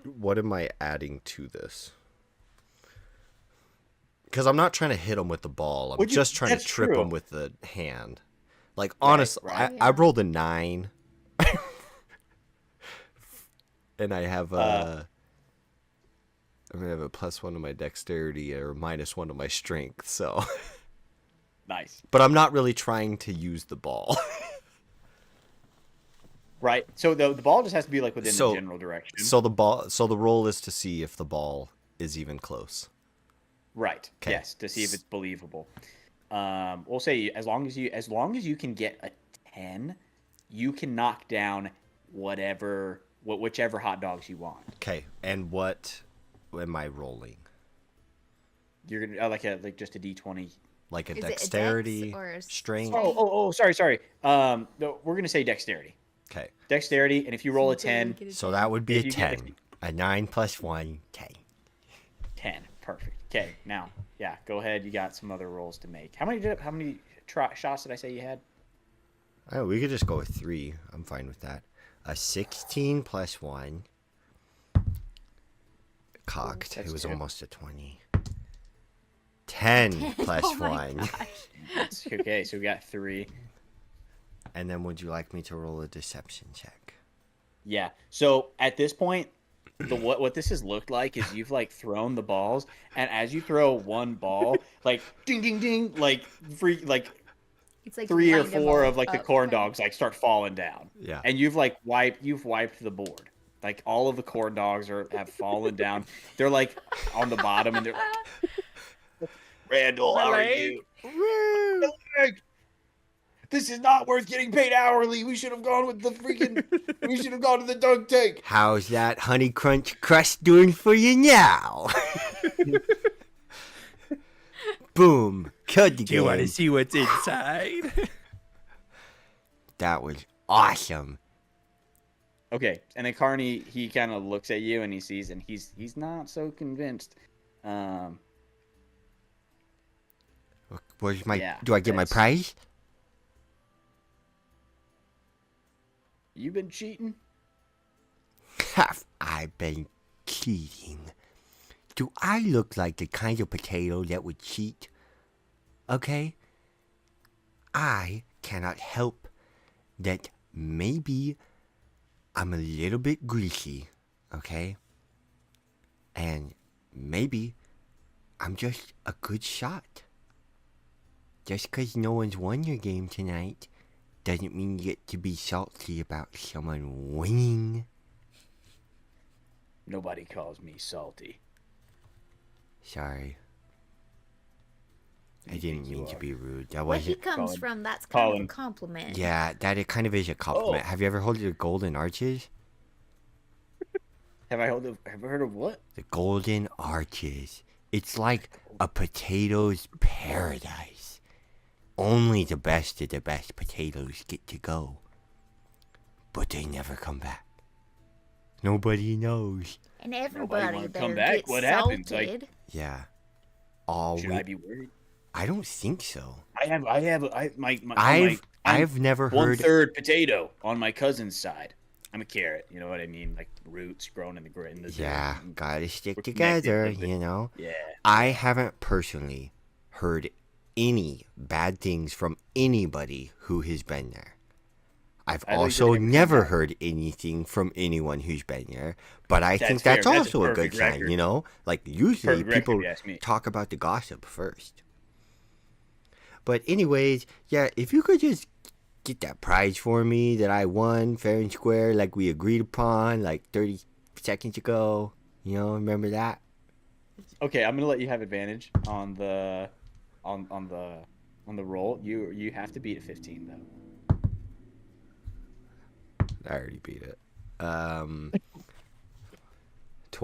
What am I adding to this? Because I'm not trying to hit them with the ball. I'm just trying to trip them with the hand. Like, honestly, right. I rolled a 9. And I have I'm gonna have a +1 to my dexterity or -1 to my strength, so Nice. but I'm not really trying to use the ball. Right. So the ball just has to be like within the general direction. So the roll is to see if the ball is even close. Right. Okay. Yes, to see if it's believable. We'll say as long as you can get a 10, you can knock down whichever hot dogs you want. Okay. And what am I rolling? You're gonna like just a D20. Like a Is it a dex dexterity, or a strength? Sorry. No, we're gonna say dexterity. Okay. Dexterity, and if you roll a 10, So that would be a If you get- 10. A 9 + 1, 10. 10. Perfect. Okay, now, yeah, go ahead. You got some other rolls to make. How many shots did I say you had? Oh, we could just go with 3. I'm fine with that. A 16 + 1. Cocked. It that's was good. almost a 20. 10 + Oh my 1. gosh. Okay, so we got 3. And then would you like me to roll a deception check? Yeah. So at this point, what this has looked like is you've like thrown the balls, and as you throw one ball, like ding ding ding, like It's like 3 or lined them 4 all of like the up, corn right? dogs like start falling down. Yeah. And you've wiped the board. Like all of the corn dogs have fallen down. They're like on the bottom, and they're like, Randall, how are you? This is not worth getting paid hourly. We should have gone with we should have gone to the dunk tank. How's that honey crunch crust doing for you now? Boom. Killed the Do you want to game. see what's inside? That was awesome. Okay, and then Carney, he kind of looks at you and he sees, and he's not so convinced. Where's my? Yeah, Do I get my that's- prize? You been cheating? Have I been cheating? Do I look like the kind of potato that would cheat? Okay? I cannot help that maybe I'm a little bit greasy, okay? And maybe I'm just a good shot. Just 'cause no one's won your game tonight doesn't mean you get to be salty about someone winning. Nobody calls me salty. Sorry. I didn't mean to be rude. That Where he wasn't. comes Colin. from, that's kind of Colin. a compliment. Yeah, that it kind of is a compliment. Oh. Have you ever heard of the Golden Arches? Have I heard of what? The Golden Arches. It's like a potato's paradise. Only the best of the best potatoes get to go. But they never come back. Nobody knows. And everybody wanna there come back? gets What happens? Like- salted. Yeah. Should I be worried? I don't think so. I've never heard. 1/3 potato on my cousin's side. I'm a carrot. You know what I mean? Like roots growing in the dirt. Yeah, gotta stick We're together, connected, you know? Yeah. I haven't personally heard any bad things from anybody who has been there. I've I think also you're gonna never come back. heard anything from anyone who's been there, but I think fair. that's That's a also a good perfect sign, record. you know? Like, usually Perfect record, people if you ask me. talk about the gossip first. But anyways, yeah, if you could just get that prize for me that I won fair and square like we agreed upon like 30 seconds ago, you know, remember that? Okay, I'm gonna let you have advantage on the on the roll. You have to beat a 15 though. I already beat it.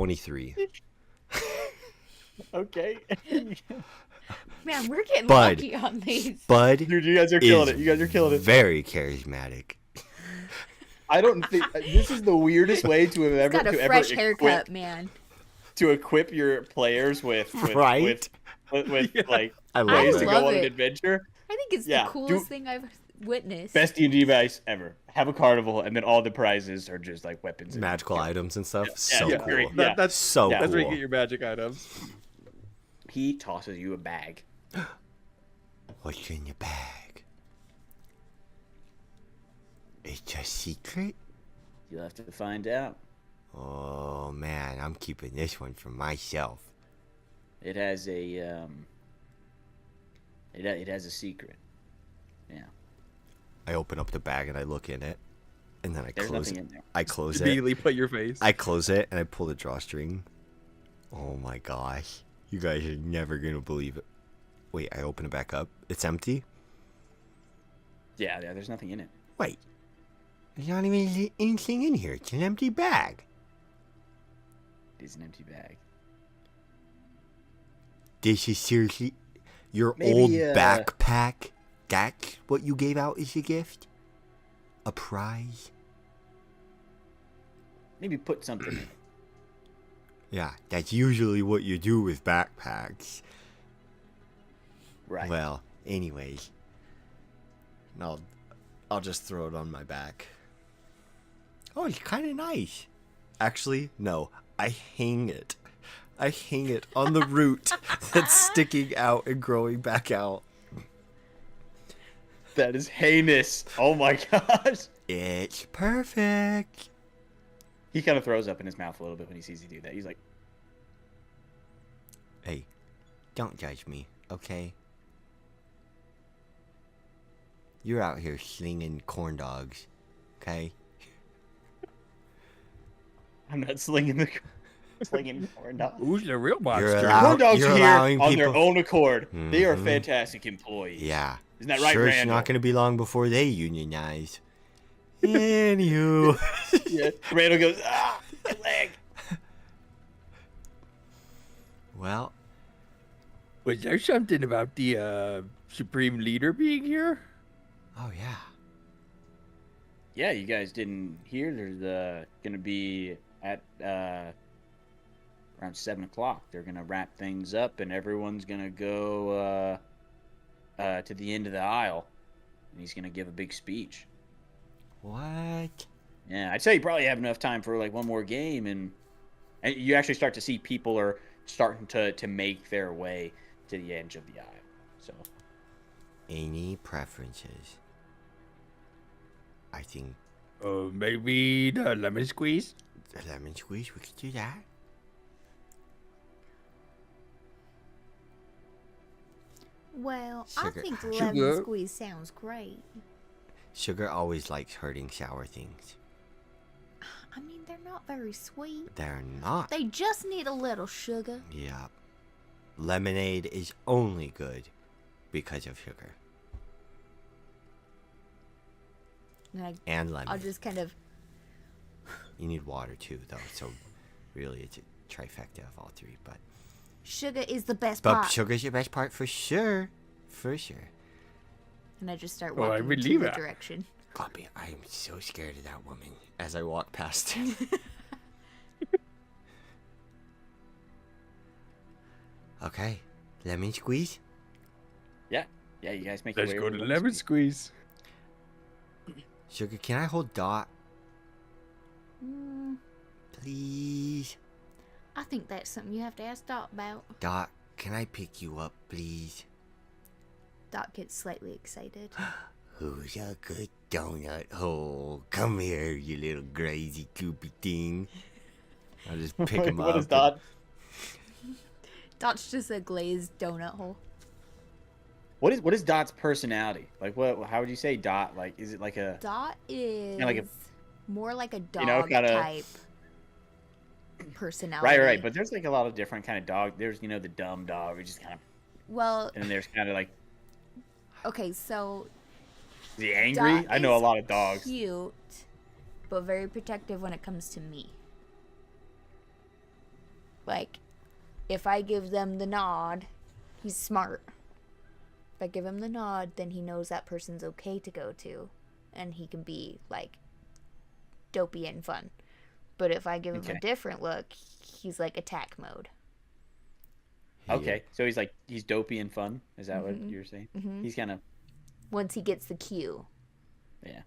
23. Okay. Man, we're getting Bud. lucky on these. Bud Dude, you guys are killing it. You guys are killing it. very charismatic. I don't think this is the weirdest way to have He's ever got a to fresh ever haircut, equip, man. to equip your players with Right? with like I love ways that. to love go on an it. adventure. I think it's Yeah, the coolest thing I've witnessed. Best D&D advice ever. Have a carnival, and then all the prizes are just like weapons, and Magical items and stuff. Yeah, so yeah, cool. great. That, Yeah. that's So Yeah. that's where you cool. get your magic items. He tosses you a bag. What's in your bag? It's a secret? You'll have to find out. Oh man, I'm keeping this one for myself. It has a it has a secret. Yeah. I open up the bag and I look in it, and then I There's close nothing it. in there. I close it. Immediately put your face. I close it and I pull the drawstring. Oh my gosh, you guys are never gonna believe it. Wait, I open it back up. It's empty. Yeah, there's nothing in it. Wait, there's not even anything in here. It's an empty bag. It is an empty bag. This is seriously your Maybe, old backpack. That's what you gave out as a gift? A prize? Maybe put something in it. Yeah, that's usually what you do with backpacks. Right. Well, anyways, I'll just throw it on my back. Oh, it's kind of nice. Actually, no, I hang it. I hang it on the root that's sticking out and growing back out. That is heinous. Oh my gosh. It's perfect. He kind of throws up in his mouth a little bit when he sees you do that. He's like, Hey, don't judge me, okay? You're out here slinging corn dogs, okay? I'm not slinging corn dogs. Who's the real monster? Corn dogs You're are here allowing on their people- own accord. They are Mhm. fantastic employees. Yeah. Isn't that right, sure, it's Randall? not going to be long before they unionize. Anywho. Yeah. Randall goes, my leg. Well, Was there something about the supreme leader being here? oh yeah. Yeah, you guys didn't hear. There's going to be at around 7 o'clock. They're going to wrap things up, and everyone's going to go to the end of the aisle, and he's going to give a big speech. What? Yeah, I'd say you probably have enough time for like one more game, and you actually start to see people are starting to make their way to the edge of the aisle. So Any preferences? I think Maybe the lemon squeeze? the lemon squeeze, we could do that. Well, Sugar. I think Sugar. lemon squeeze sounds great. Sugar always likes hurting sour things. I mean, they're not very sweet. They're not. They just need a little sugar. Yeah. Lemonade is only good because of sugar. And lemon. I'll just kind of. You need water too, though. So really, it's a trifecta of all three. But Sugar is the best but part. sugar's your best part for sure, for sure. And I just start Oh, I walking believe into the it. direction. Gloppy, I am so scared of that woman as I walk past. Okay, lemon squeeze. yeah, you guys make Let's your go way to the over lemon squeeze. Sugar, can I hold Dot, Mm, please? I think that's something you have to ask Dot about. Dot, can I pick you up, please? Dot gets slightly excited. Who's a good donut? Oh, come here, you little crazy goopy thing. I'll just pick him up. What is Dot? Dot's just a glazed donut hole. What is Dot's personality? Like what? How would you say Dot? Like, is it like a? Dot is like a- more like a dog know, kinda- type personality. Right. But there's like a lot of different kind of dog. There's the dumb dog, which is kind of, Well, and then there's kind of like, okay, so is he angry? Dot I know a is lot of dogs. cute, but very protective when it comes to me. Like, if I give them the nod, he's smart. If I give him the nod, then he knows that person's okay to go to. And he can be, like, dopey and fun. But if I give him a different look, he's, like, attack mode. Okay, so he's dopey and fun. Is that what you're saying? Mm-hmm. He's kind of... Once he gets the cue. Yeah.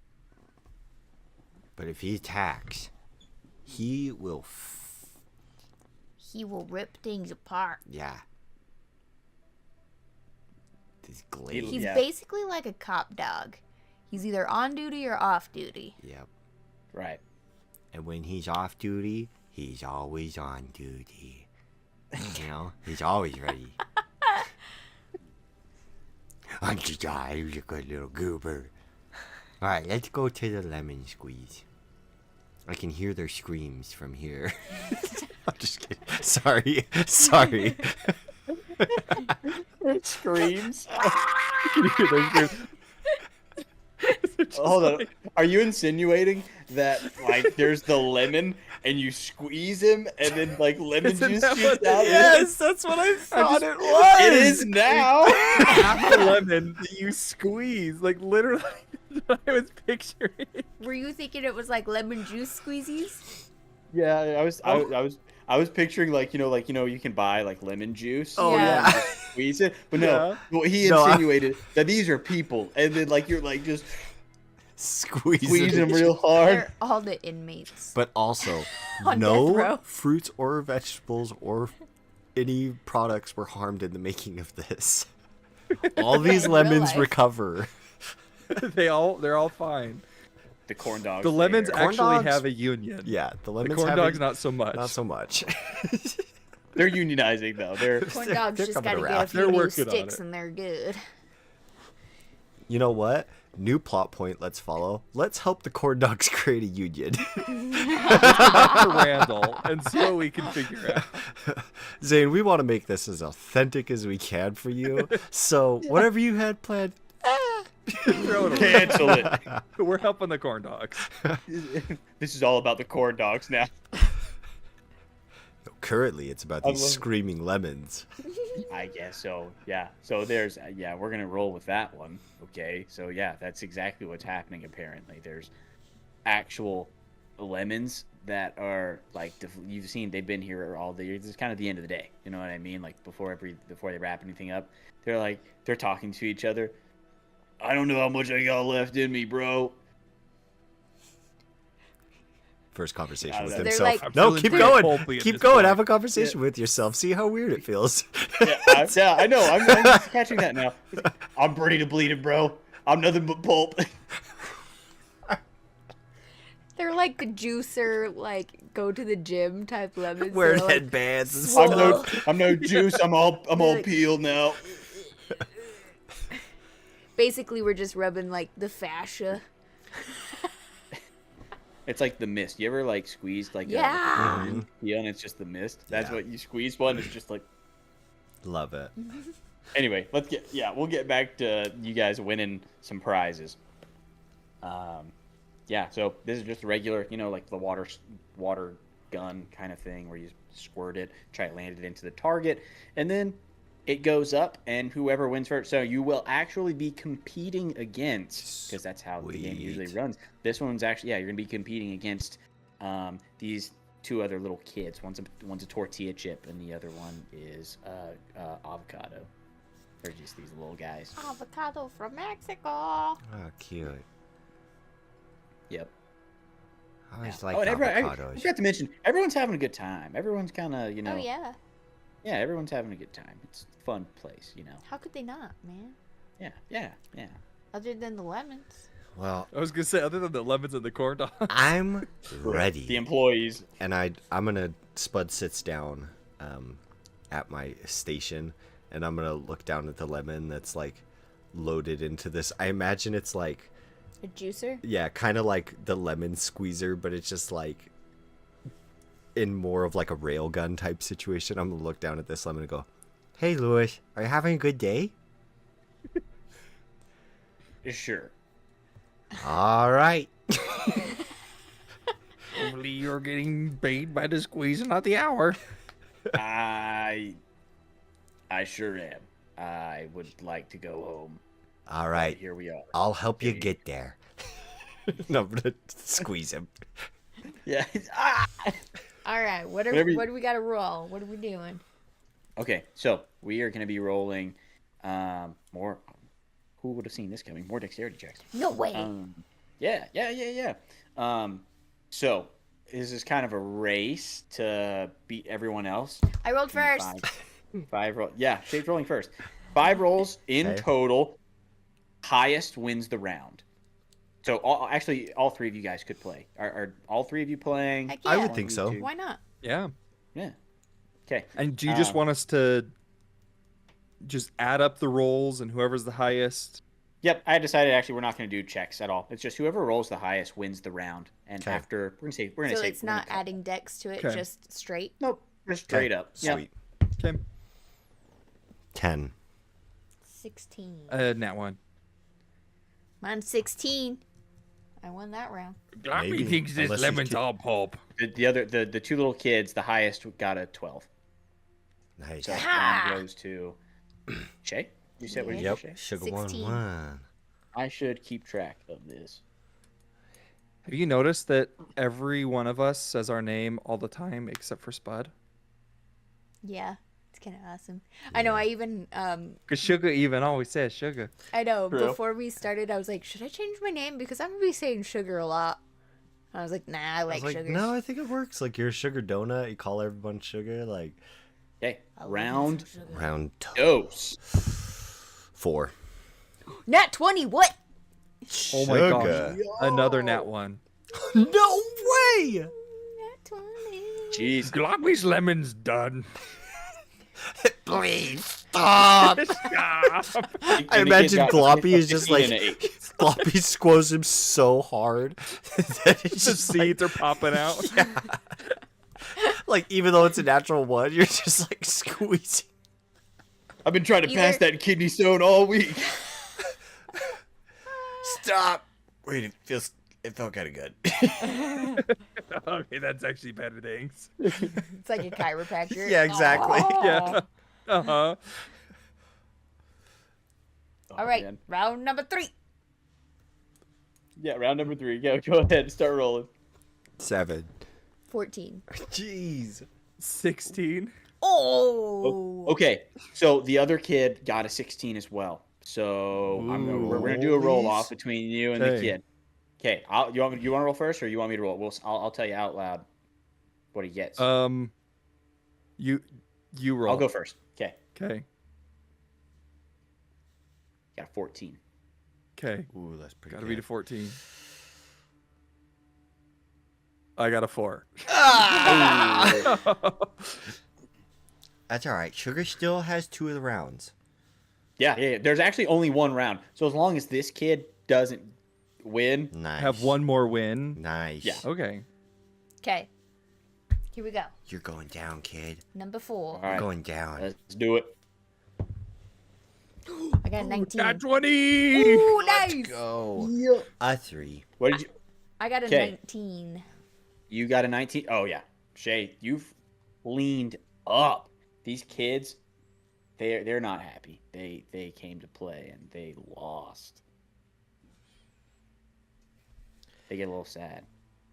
But if he attacks, he will... He will rip things apart. Yeah. This glaive. He's basically like a cop dog. He's either on duty or off duty. Yep. Right. And when he's off duty, he's always on duty. You know, he's always ready. Aren't you guys a good little goober? Alright, let's go to the lemon squeeze. I can hear their screams from here. I'm just kidding. Sorry. Screams. You hear their screams. Hold on. Are you insinuating that like there's the lemon and you squeeze him and then like lemon juice shoots out? Yes, that's what I thought it was. It is now. Half the lemon that you squeeze, like literally. What I was picturing. Were you thinking it was like lemon juice squeezies? Yeah, I was picturing like you know you can buy like lemon juice. Oh Yeah. yeah. Squeeze it, but no. Well, he insinuated that these are people, and then like you're like just squeeze them real hard. They're all the inmates. But also, On death no row. fruits or vegetables or any products were harmed in the making of this. All these In real lemons life. recover. They're all fine. The corn dogs. The lemons there. Corn actually dogs? have a union. Yeah, the The lemons corn have dogs a- not so much. Not so much. They're unionizing though. They're Corn dogs they're just coming gotta around. get a few They're new working on sticks it. and they're good. You know what? New plot point, let's follow. Let's help the corn dogs create a union. Dr. Randall and see what we can figure out. Zane, we want to make this as authentic as we can for you. So, whatever you had planned, Throw it away. cancel it. We're helping the corn dogs. This is all about the corn dogs now. currently it's about these screaming lemons. I guess so. Yeah. So there's we're gonna roll with that one. Okay. So yeah, that's exactly what's happening. Apparently, there's actual lemons that are like you've seen. They've been here all the years. It's kind of the end of the day. You know what I mean? Like before they wrap anything up, they're talking to each other. I don't know how much I got left in me, bro. First conversation with They're himself. like- No, feeling keep pretty going. pulpy at Keep this going. point. Have a conversation with yourself. See how weird it feels. Yeah, I know. I'm just catching that now. I'm ready to bleed it, bro. I'm nothing but pulp. They're like the juicer, like go to the gym type lemons. Wearing They're, like, headbands and swole. stuff. I'm no juice. I'm all Like- peeled now. Basically, we're just rubbing like the fascia. It's like the mist. You ever like squeezed like Yeah. yeah, and it's just the mist. That's what you squeeze one. It's just like. Love it. Anyway, we'll get back to you guys winning some prizes. Yeah, so this is just a regular, like the water gun kind of thing where you squirt it, try to land it into the target, and then it goes up, and whoever wins first. So you will actually be competing against, because that's how the game usually runs. This one's actually, you're gonna be competing against these two other little kids. One's a tortilla chip, and the other one is avocado. They're just these little guys. Avocado from Mexico. Oh, cute. Yep. I always Yeah. like And I avocados. forgot to mention, everyone's having a good time. Everyone's kind of, Oh yeah. Yeah, everyone's having a good time. It's a fun place, How could they not, man? Yeah. Other than the lemons. Well, I was gonna say, other than the lemons and the corn dogs. I'm The ready. employees. And I'm gonna Spud sits down at my station, and I'm gonna look down at the lemon that's like loaded into this. I imagine it's like, A juicer? yeah, kind of like the lemon squeezer, but it's just like in more of like a rail gun type situation. I'm gonna look down at this lemon and go, "Hey, Louis, are you having a good day?" Sure. All right. Only you're getting paid by the squeeze and not the hour. I sure am. I would like to go home. All right. Here we are. I'll help you get there. No, I'm gonna squeeze him. Yeah. All right, what do we got to roll? What are we doing? Okay, so we are going to be rolling more. Who would have seen this coming? More dexterity checks. No way. Yeah. So this is kind of a race to beat everyone else. I rolled first. Five roll. Yeah, Shade's rolling first. 5 rolls in total. Highest wins the round. So actually, all 3 of you guys could play. Are all 3 of you playing? Heck yeah. I would think so. Why not? Yeah. Yeah. Okay. And do you just want us to just add up the rolls and whoever's the highest? Yep, I decided actually we're not going to do checks at all. It's just whoever rolls the highest wins the round. And Okay. after we're going to So say it's not adding dex to it, Okay. just straight. Nope, just straight up. Yep. Sweet. Okay. 10. 16. Nat 1. Mine's 16. I won that round. Gloppy Maybe, thinks this unless he's lemon's too- all pulp. The 2 little kids, the highest got a 12. Nice. So Ha! round goes to Shay. You said what did Yep. you say? Sugar 16. 1. I should keep track of this. Have you noticed that every one of us says our name all the time except for Spud? Yeah, it's kind of awesome. I know. I even Because Sugar even always says Sugar. I know. True. Before we started, I was like, should I change my name because I'm gonna be saying sugar a lot. I was like, nah, I I like, was like, sugar. no, I think it works. Like, you're a sugar donut. You call everyone sugar. Like, Okay, I love round some sugar. round dose. 4. Nat 20. What? Oh my Sugar. gosh. Another Nat 1. No way! Nat 20. Jeez. Gloppy's lemon's done. Please stop! Stop. I imagine Gloppy is just like 16 and an 8. Gloppy squoze him so hard that it's The just seeds are popping out. like even though it's a natural 1, you're just like squeezing. I've been trying to pass Either- that kidney stone all week. Stop. Wait, it felt kind of good. Okay, that's actually better, thanks. It's like a chiropractor. Yeah, exactly. Aw. Yeah. Uh-huh. All right, man. round number 3. Yeah, round number 3. Go ahead, start rolling. 7. 14. Jeez. 16. Oh. Okay, so the other kid got a 16 as well. So we're gonna do a roll off between you and the Okay. kid. Okay, you want to roll first, or you want me to roll? I'll tell you out loud what he gets. You roll. I'll go first. Okay, Okay. got a 14. Okay. Ooh, that's pretty Gotta good. beat a 14. I got a 4. That's all right. Sugar still has 2 of the rounds. Yeah. There's actually only 1 round, so as long as this kid doesn't win, Nice. Have one more win. Nice. Yeah. Okay. Okay. Here we go. You're going down, kid. Number 4. all right, Going down. let's do it. I got a 19. Nat 20! Ooh, Let's nice. go. A 3. What did you? I got a 'Kay. 19. You got a 19. Oh yeah, Shay, you've leaned up. These kids, they're not happy. They came to play and they lost. They get a little sad.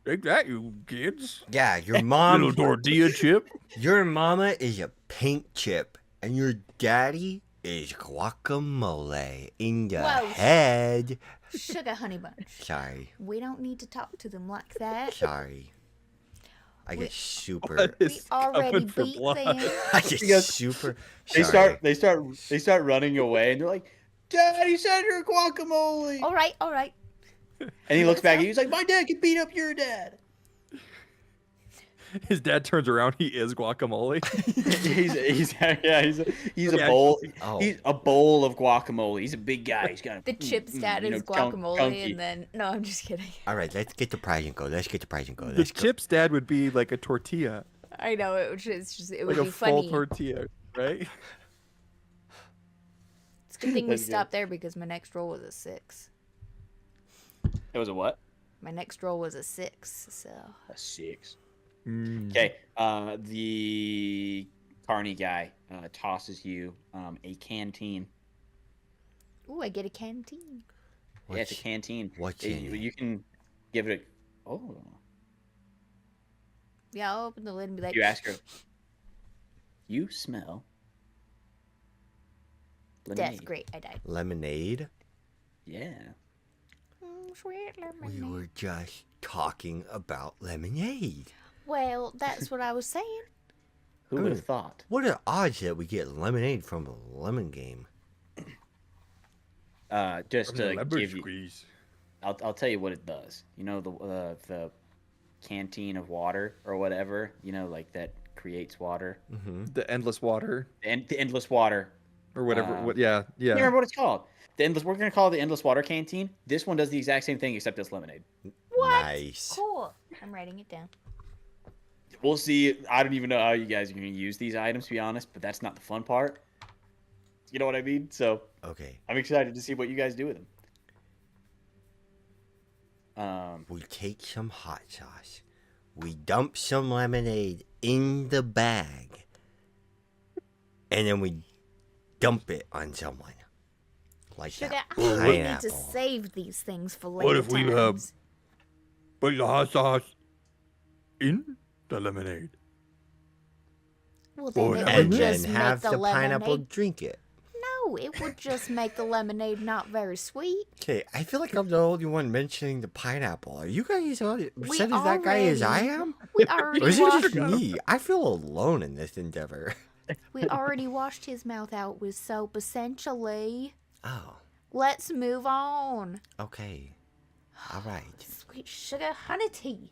Take that, you kids. Yeah, your Little mom. tortilla chip. Your mama is a paint chip, and your daddy is guacamole in the Whoa. head. Sugar honey bunch. Sorry, We don't need to talk to them like that. sorry. I get super. What We is already coming for beat blood? them. I get Because super. They Sorry. start running away and they're like, "Daddy said you're guacamole." All right, all right. And he looks back and he's like, "My dad can beat up your dad." His dad turns around. He is guacamole. he's a Yeah. bowl. Oh. He's a bowl of guacamole. He's a big guy. He's got The chip stat is chunk- guacamole, chunky. and then no, I'm just kidding. All right, let's get the prize and go. Let's get the prize and go. The Let's go. chip's dad would be like a tortilla, I know it was just it like would a be full funny. tortilla, right? It's a good thing we That's good. stopped there because my next roll was a 6. It was a what? My next roll was a 6, so A 6. Mm. Okay. The Carney guy tosses you a canteen. Ooh, I get a canteen. Yeah, it's a canteen. What's in it? You can give it a... Oh. Yeah, I'll open the lid and be like, You ask her, you smell lemonade. Death. Great, I died. Lemonade? Yeah. Sweet lemonade. We were just talking about lemonade. Well, that's what I was saying. Who would have thought? What are the odds that we get lemonade from a lemon game? Just to Lemon give you... squeeze. I'll tell you what it does. You know the canteen of water or whatever, you know, like that creates water. The endless water And the endless water. or whatever. Yeah. I can't remember what it's called. We're gonna call it the endless water canteen. This one does the exact same thing except it's lemonade. What? Nice. Cool. I'm writing it down. We'll see. I don't even know how you guys are gonna use these items, to be honest, but that's not the fun part. You know what I mean? So Okay. I'm excited to see what you guys do with them. We take some hot sauce. We dump some lemonade in the bag. And then we dump it on someone. Like Sugar, that I think we need pineapple. to save these things for later What if we times. put the hot sauce in the lemonade? Well, then it would And then just make have the the pineapple lemonade. drink it. No, it would just make the lemonade not very sweet. Okay, I feel like I'm the only one mentioning the pineapple. Are you guys all We upset as that guy as I already- am? We already Or is it washed. just me? I feel alone in this endeavor. We already washed his mouth out with soap. Essentially, Oh, let's move on. okay. All right. Sweet sugar honey tea.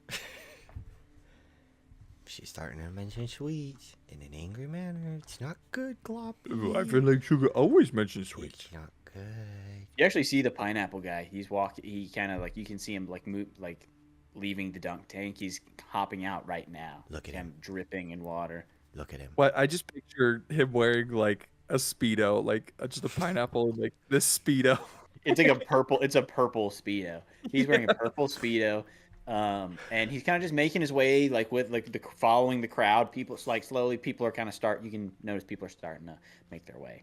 She's starting to mention sweets in an angry manner. It's not good, Gloppy. Ooh, I feel like Sugar always mentions sweets. It's not good. You actually see the pineapple guy. He's walking. He kind of like you can see him like move, like leaving the dunk tank. He's hopping out right now. Look at him dripping in water. Look at him. What I just picture him wearing like a speedo, like just a pineapple, like this speedo. It's like a purple. It's a purple speedo. He's wearing a purple speedo, and he's kind of just making his way, like with like following the crowd. People like slowly. People are kind of start. You can notice people are starting to make their way.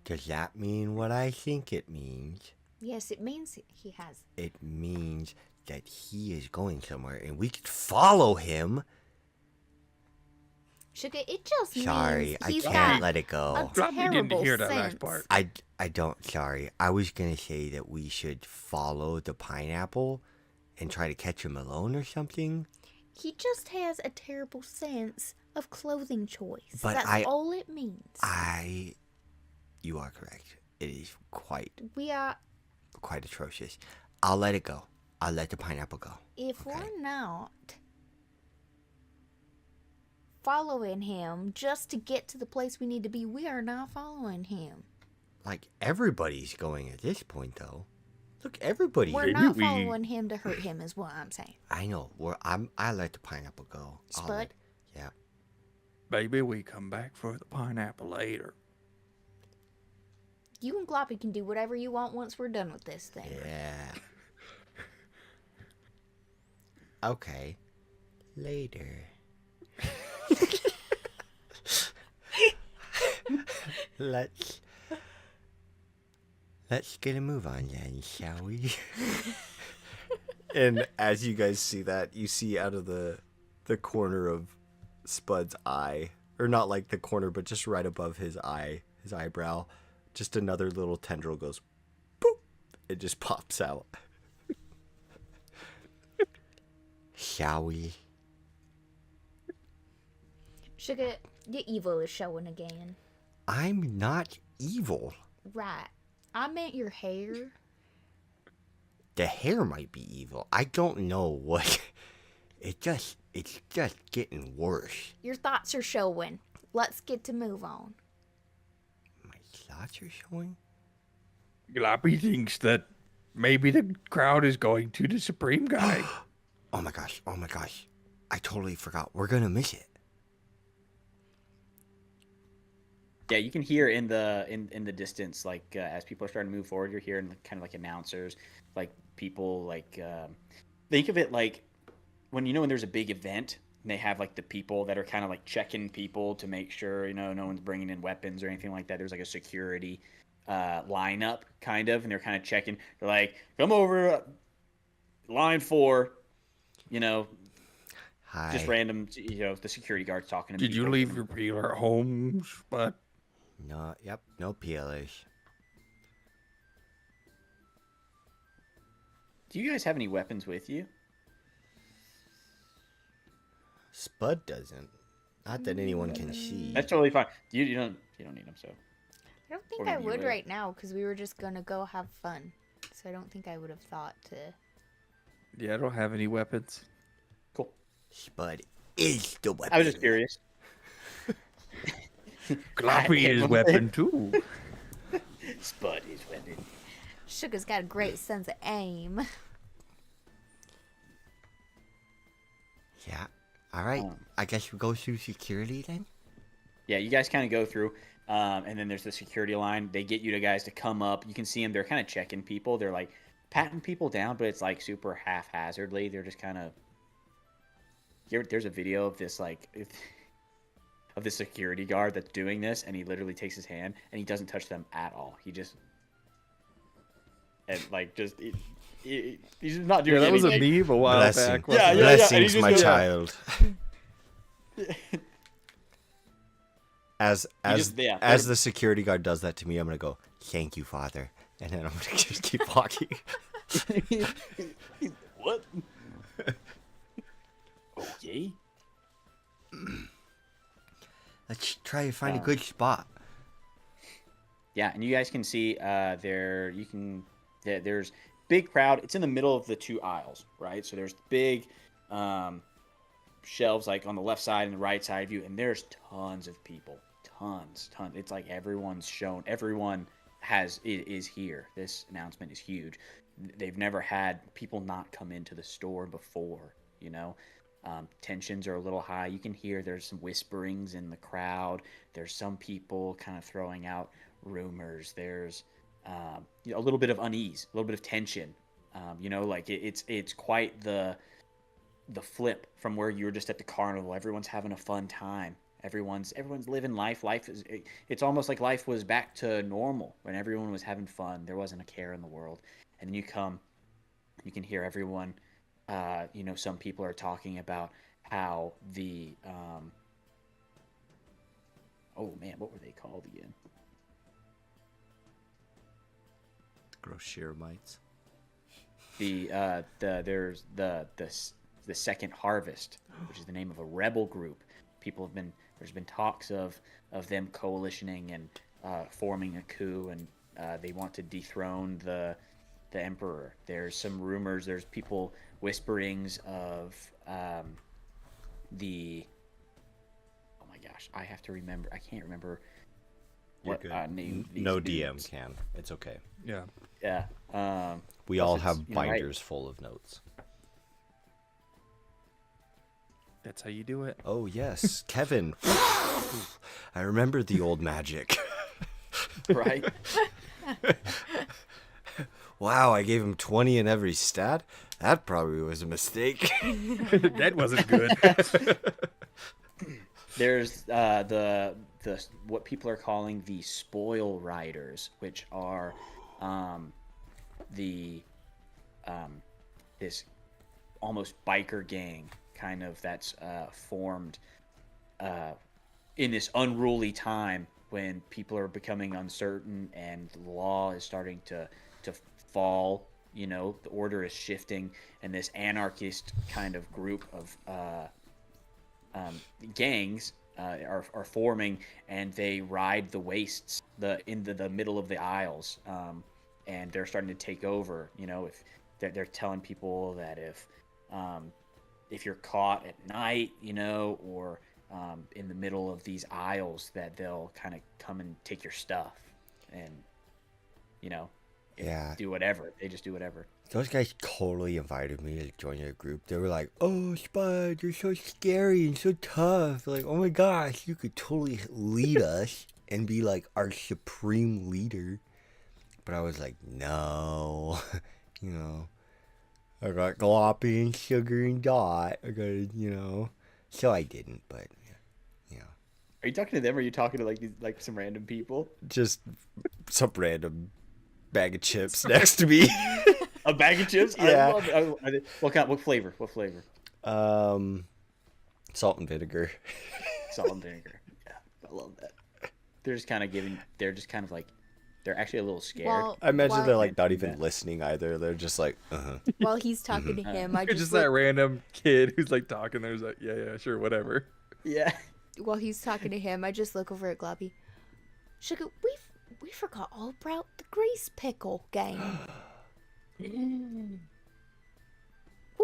Does that mean what I think it means? Yes, it means he has. It means that he is going somewhere and we could follow him. Sugar, it just Sorry, means I he's can't got let it go. a Probably didn't terrible hear that last sense. part. I don't, sorry. I was going to say that we should follow the pineapple and try to catch him alone or something. He just has a terrible sense of clothing choice. But That's all it means. You are correct. It is quite We are. atrocious. I'll let it go. I'll let the pineapple go. If Okay. we're not following him just to get to the place we need to be, we are not following him. Like, everybody's going at this point, though. Look, everybody. We're Maybe not we- following him to hurt him, is what I'm saying. I know. I let the pineapple go. I'll Spud? let- Yeah. Maybe we come back for the pineapple later. You and Gloppy can do whatever you want once we're done with this thing. Yeah. Okay. Later. Let's get a move on then, shall we? And as you guys see that, you see out of the corner of Spud's eye, or not like the corner, but just right above his eye, his eyebrow, just another little tendril goes boop. It just pops out. Shall we? Sugar, your evil is showing again. I'm not evil. Right. I meant your hair. The hair might be evil. I don't know what. It's just getting worse. Your thoughts are showing. Let's get to move on. My thoughts are showing. Gloppy thinks that maybe the crowd is going to the Supreme guy. Oh my gosh. I totally forgot. We're gonna miss it. Yeah, you can hear in the distance, like as people are starting to move forward, you're hearing kind of like announcers, like people like think of it like when there's a big event, they have like the people that are kind of like checking people to make sure, you know, no one's bringing in weapons or anything like that. There's like a security lineup kind of, and they're kind of checking. They're like, come over, line 4, you know, just Hi. random, you know, the security guards talking to Did you people. leave your peeler at home, Spud? No, yep, no peelers. Do you guys have any weapons with you? Spud doesn't. Not that anyone can see. That's totally fine. You don't need them. So I don't think Or I maybe you would will. right now because we were just gonna go have fun. So I don't think I would have thought to. Yeah, I don't have any weapons. cool. Spud is the weapon. I was just curious. Gloppy is weapon too. Spud is weapon. Sugar's got a great sense of aim. Yeah. All right. I guess we go through security then. Yeah, you guys kind of go through, and then there's the security line. They get you guys to come up. You can see them. They're kind of checking people. They're like patting people down, but it's like super haphazardly. They're just kind of. There's a video of this like of the security guard that's doing this, and he literally takes his hand and he doesn't touch them at all. He just he's just not doing Yeah, that was a anything. meme a while Blessing. back. Yeah, wasn't yeah, it? and he Blessings, just my goes- child. As yeah, as the security guard does that to me, I'm gonna go, "Thank you, Father," and then I'm gonna just keep walking. What? Okay. Let's try to find a good spot. Yeah, and you guys can see there's big crowd. It's in the middle of the 2 aisles, right? So there's big shelves like on the left side and the right side of you, and there's tons of people. Tons. It's like everyone's shown. Everyone is here. This announcement is huge. They've never had people not come into the store before, you know. Tensions are a little high. You can hear there's some whisperings in the crowd. There's some people kind of throwing out rumors. There's a little bit of unease, a little bit of tension. You know, like it's quite the flip from where you were just at the carnival. Everyone's having a fun time. Everyone's living life. It's almost like life was back to normal when everyone was having fun. There wasn't a care in the world. And then you can hear everyone. You know, some people are talking about how the oh man, what were they called again? Groceriumites. There's the second harvest, which is the name of a rebel group. There's been talks of them coalitioning and forming a coup, and they want to dethrone the emperor. There's some rumors. There's people whisperings of oh my gosh, I have to remember. I can't remember what name. No these DM dudes. can. It's okay. Yeah. Yeah. We Plus all it's, have you know, right. binders full of notes. That's how you do it. Oh yes, Kevin. I remember the old magic. Right. Wow, I gave him 20 in every stat. That probably was a mistake. That wasn't good. There's the what people are calling the spoil riders, which are this almost biker gang kind of that's formed in this unruly time when people are becoming uncertain and the law is starting to fall. You know, the order is shifting, and this anarchist kind of group of gangs are forming, and they ride the wastes into the middle of the aisles, and they're starting to take over. You know, if they're telling people that if you're caught at night, you know, or in the middle of these aisles, that they'll kind of come and take your stuff, and you know. Yeah. Do whatever. They just do whatever. Those guys totally invited me to join their group. They were like, "Oh, Spud, you're so scary and so tough. Like, oh my gosh, you could totally lead us and be like our supreme leader." But I was like, no. You know, I got Gloppy and Sugar and Dot. I got, you know, So I didn't, but you know, Are you talking to them or are you talking to like some random people? just some random bag of chips next to me. A bag of chips? Yeah. I love it. What flavor? What flavor? Salt and vinegar. Salt and vinegar. Yeah, I love that. They're just kind of like, they're actually a little scared. Well, I imagine while, they're like not even listening either. They're just like, while he's talking to him, I You're just just that random kid who's like talking. There's like, yeah, sure, whatever. Yeah. while he's talking to him, I just look over at Gloppy. Sugar, we forgot all about the grease pickle game. We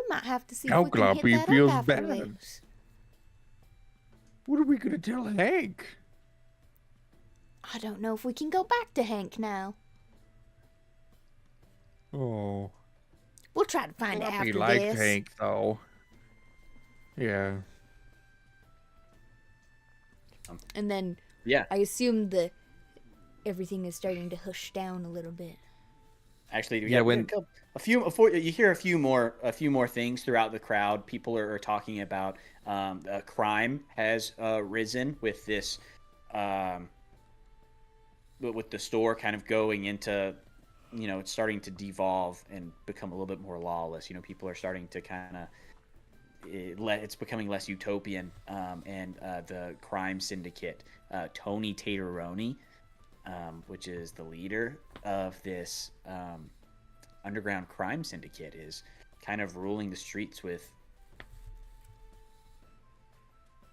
might have to see Now if we can hit Gloppy that feels up after bad. this. What are we gonna tell Hank? I don't know if we can go back to Hank now. Oh, We'll try to find it Gloppy after liked this. Hank though. Yeah. And then Yeah. I assume everything is starting to hush down a little bit. Actually, Yeah, you hear a few more things throughout the crowd. People are talking about crime has risen with this, with the store kind of going into, it's starting to devolve and become a little bit more lawless. People are starting to kind of, it's becoming less utopian, and the crime syndicate, Tony Tateroni, which is the leader of this underground crime syndicate, is kind of ruling the streets with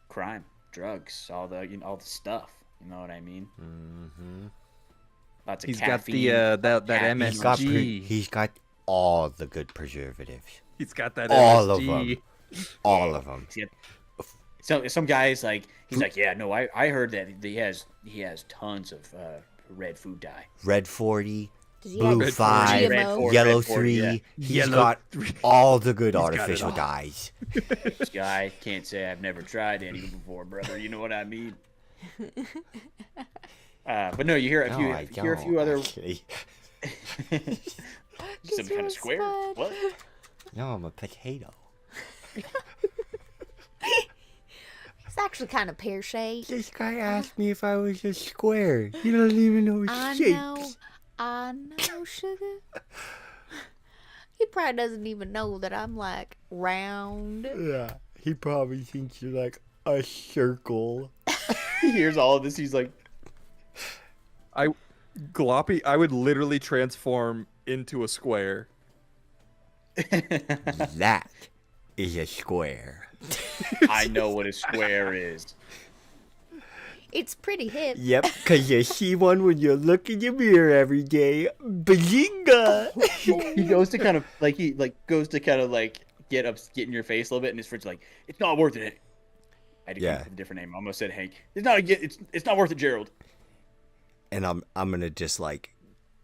crime, drugs, all the stuff. You know what I mean? mm-hmm. Lots of He's got caffeine. that caffeine. MSG. He's got all the good preservatives. He's got that All of MSG. them. All of them. So some guys he's like, yeah, no, I heard that he has tons of red food dye. Red 40, Does he Blue have 5, GMO? Yellow Red 40, 3. yeah. He's Yellow got 3. all the good got it artificial all. dyes. This guy can't say I've never tried any before, brother. You know what I mean? But no, you hear a few. No, I you hear a few don't, other. actually. Some kind of square. Spud. What? No, I'm a potato. It's actually kind of pear-shaped. This guy asked me if I was a square. He doesn't even know shapes. I know, sugar. He probably doesn't even know that I'm like round. Yeah, he probably thinks you're like a circle. He hears all of this. He's like, Gloppy, I would literally transform into a square. That is a square. I know what a square is. It's pretty hip. Yep, because you see one when you look in your mirror every day. Bazinga! He goes to kind of get in your face a little bit, and his friend's like, "It's not worth it." I had to come up with a different name. I almost said Hank. It's not worth it, Gerald. And I'm gonna just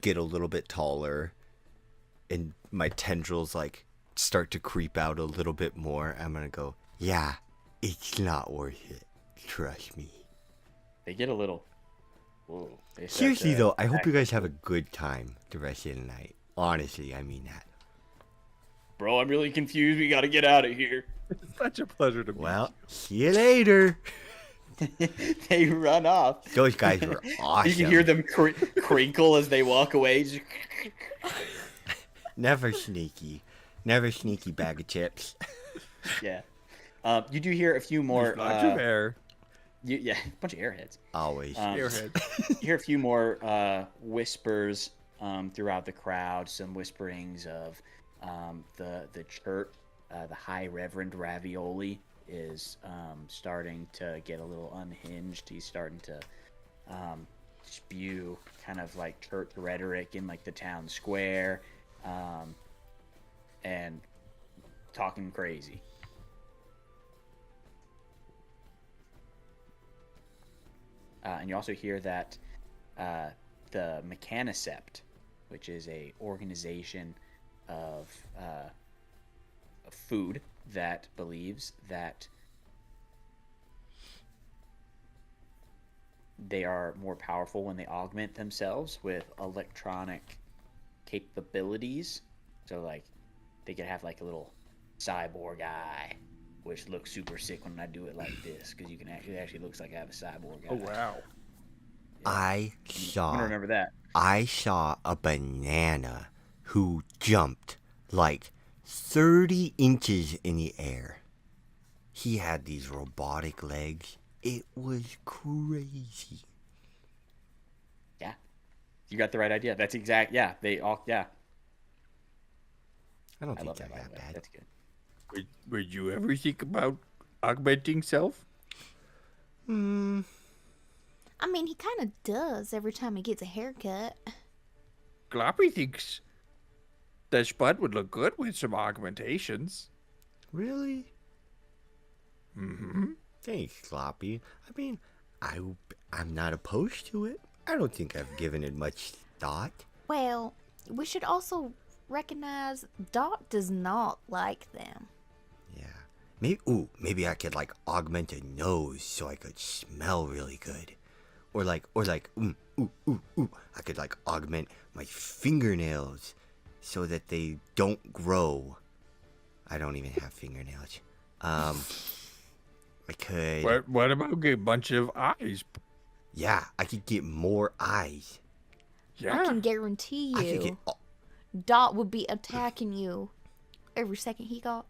get a little bit taller, and my tendrils start to creep out a little bit more. I'm gonna go, yeah, it's not worth it. Trust me. They get a little. Whoa. Seriously though, I hope you guys have a good time the rest of the night. Honestly, I mean that. Bro, I'm really confused. We got to get out of here. It's such a pleasure to meet Well, see you later. They run off. Those guys were awesome. You can hear them crinkle as they walk away. Just... Never sneaky. Never sneaky bag of chips. Yeah. You do hear a few more. Bunch of air. Yeah, a bunch of airheads. Always. Airhead. You hear a few more whispers throughout the crowd. Some whisperings of the church. The High Reverend Ravioli is starting to get a little unhinged. He's starting to spew kind of church rhetoric in the town square, and talking crazy. And you also hear that the Mechanicept, which is a organization of food that believes that they are more powerful when they augment themselves with electronic capabilities. So they could have a little cyborg eye which looks super sick when I do it like this, because you can actually, it actually looks like I have a cyborg. Oh wow. I I'm gonna remember that. I saw a banana who jumped like 30 inches in the air. He had these robotic legs. It was crazy. Yeah, you got the right idea. That's exact. Yeah, they all. Yeah, I don't I think love they're that. By that the way. bad. That's good. Would you ever think about augmenting self? Hmm. I mean, he kind of does every time he gets a haircut. Gloppy thinks that Spud would look good with some augmentations. Really? Mm-hmm. Thanks, Gloppy. I mean, I'm not opposed to it. I don't think I've given it much thought. Well, we should also recognize Dot does not like them. Yeah. Maybe I could like augment a nose so I could smell really good. Or like, I could like augment my fingernails so that they don't grow. I don't even have fingernails. I could. What about a bunch of eyes? Yeah, I could get more eyes. Yeah. I can guarantee I could you, get. Dot would be attacking you every second he got.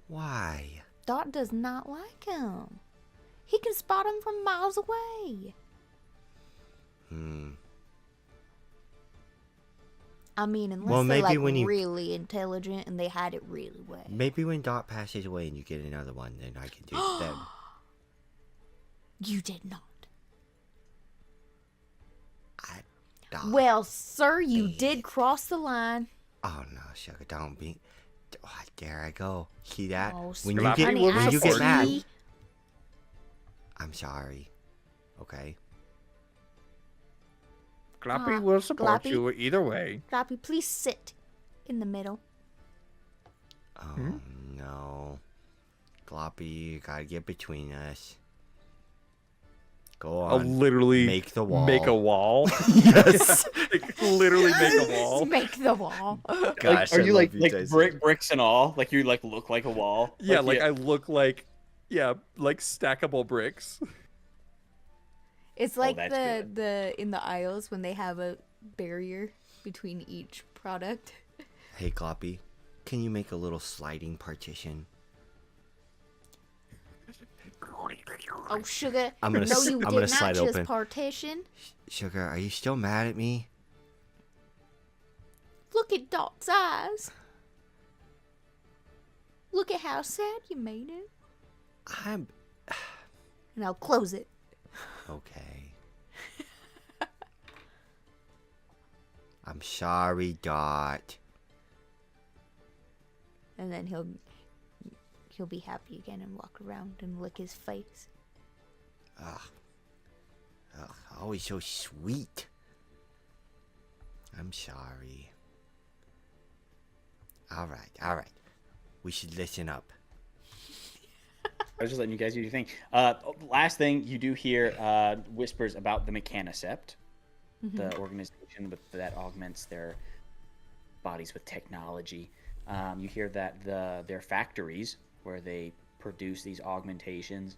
Why? Dot does not like him. He can spot him from miles away. I mean, unless Well, they're maybe like when you- really intelligent and they hide it really well. Maybe when Dot passes away and you get another one, then I can do them. You did not. Dot. Well, sir, you did cross the line. Oh no, sugar, don't be. Oh, there I go. See that? Oh, when you Gloppy get will when you get support mad, you. I'm sorry. Okay. Gloppy will support Gloppy? you either way. Gloppy, please sit in the middle. Oh no, Gloppy, you gotta get between us. Go I'll on. literally Make the wall. Make a wall. Yes. Like, literally make a wall. Make the wall. Gosh, Are I you love like Tyson. bricks and all? Like you like look like a wall? Yeah, like yeah. I look like, like stackable bricks. It's like that's good. the in the aisles when they have a barrier between each product. Hey, Gloppy, can you make a little sliding partition? Oh, sugar! I'm gonna no, s- you I'm did gonna not slide just open. partition. Sugar, are you still mad at me? Look at Dot's eyes. Look at how sad you made it. I'm And I'll close it. okay. I'm sorry, Dot. And then he'll be happy again and walk around and lick his face. Always so sweet. I'm sorry. All right. We should listen up. I was just letting you guys do your thing. Last thing, you do hear whispers about the Mechanicept, the organization that augments their bodies with technology. You hear that their factories where they produce these augmentations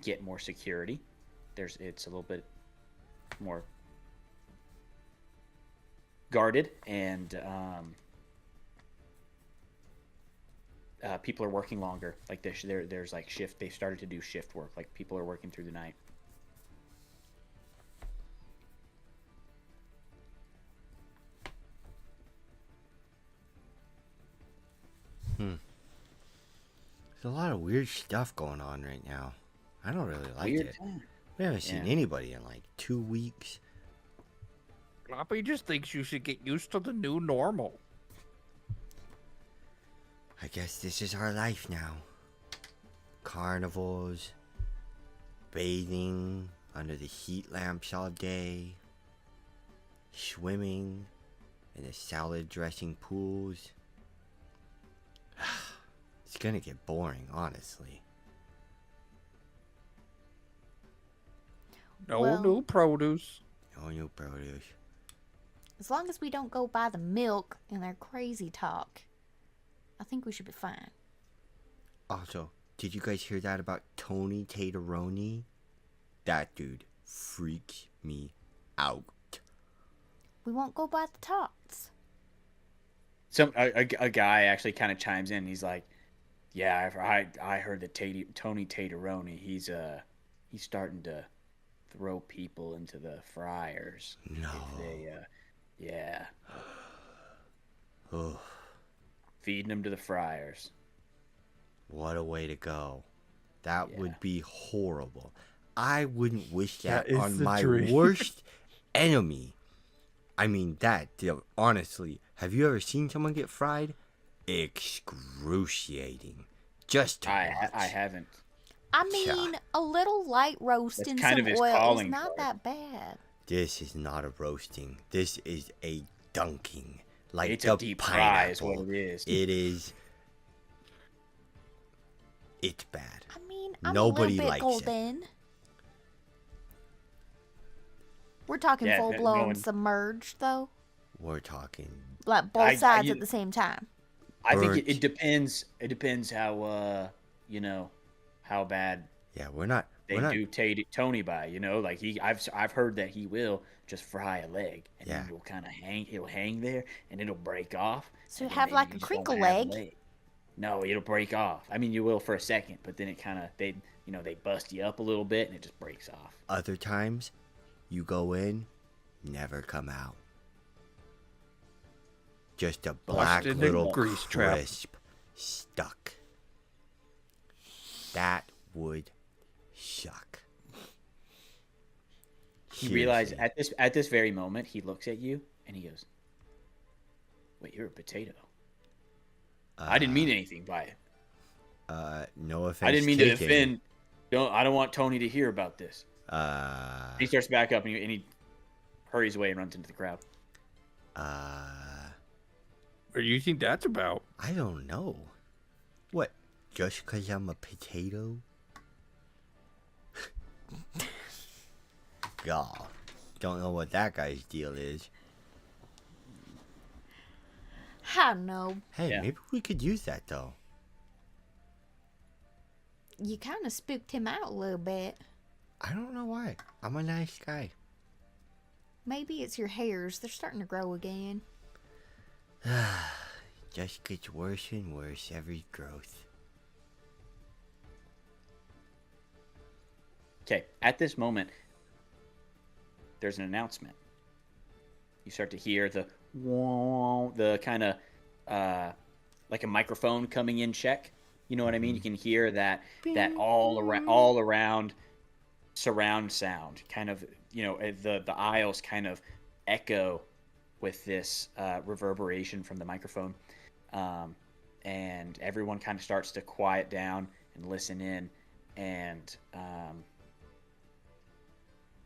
get more security. It's a little bit more guarded, and people are working longer. Like there's like shift. They started to do shift work. Like people are working through the night. There's a lot of weird stuff going on right now. I don't really like Weird it. time. We haven't seen Yeah. anybody in like 2 weeks. Gloppy just thinks you should get used to the new normal. I guess this is our life now. Carnivals, bathing under the heat lamps all day, swimming in the salad dressing pools. It's gonna get boring, honestly. No Well- new produce. No new produce. As long as we don't go by the milk and their crazy talk, I think we should be fine. Also, did you guys hear that about Tony Tateroni? That dude freaks me out. We won't go by the tots. A guy actually kind of chimes in. He's like, "Yeah, I heard that Tony Tateroni. He's starting to throw people into the fryers. No. If they yeah, Oh, feeding them to the fryers. what a way to go. That Yeah. would be horrible. I wouldn't wish that That is on the my dream. worst enemy. I mean, honestly, have you ever seen someone get fried? Excruciating. Just to I watch. haven't. I mean, a little light roast That's in kind some of his oil is calling not card. that bad. This is not a roasting. This is a dunking. Like It's the a deep fry is pineapple. what it is. It is. It's bad. I mean, I'm Nobody a little likes bit it. golden. We're talking Yeah, full no blown one- submerged though, We're talking. like both I- sides you- at the same time. I think burnt. it depends. It depends how how bad Yeah, we're not. they we're not. do Tony by. Like I've heard that he will just fry a leg and Yeah. then it'll kind of hang. He'll hang there and it'll break off. So and then have maybe like you a just won't crinkle have a leg. No, it'll break off. I mean, you will for a second, but then it kind of they bust you up a little bit and it just breaks off. Other times, you go in, never come out. Just a black in a little grease trap. crisp stuck. That would suck. You realize Seriously. at this very moment, he looks at you and he goes, "Wait, you're a potato." I didn't mean anything by it. No offense. I didn't mean to taken. offend. I don't want Tony to hear about this. Uh, He starts back up and he hurries away and runs into the crowd. What do you think that's about? I don't know. What? Just 'cause I'm a potato? God, don't know what that guy's deal is. I don't know. Hey, Yeah. maybe we could use that though. You kind of spooked him out a little bit. I don't know why. I'm a nice guy. Maybe it's your hairs. They're starting to grow again. Just gets worse and worse every growth. Okay, at this moment, there's an announcement. You start to hear the kind of like a microphone coming in check. You know what I mean? You can hear that all around surround sound. Kind of, the aisles kind of echo with this reverberation from the microphone, and everyone kind of starts to quiet down and listen in, and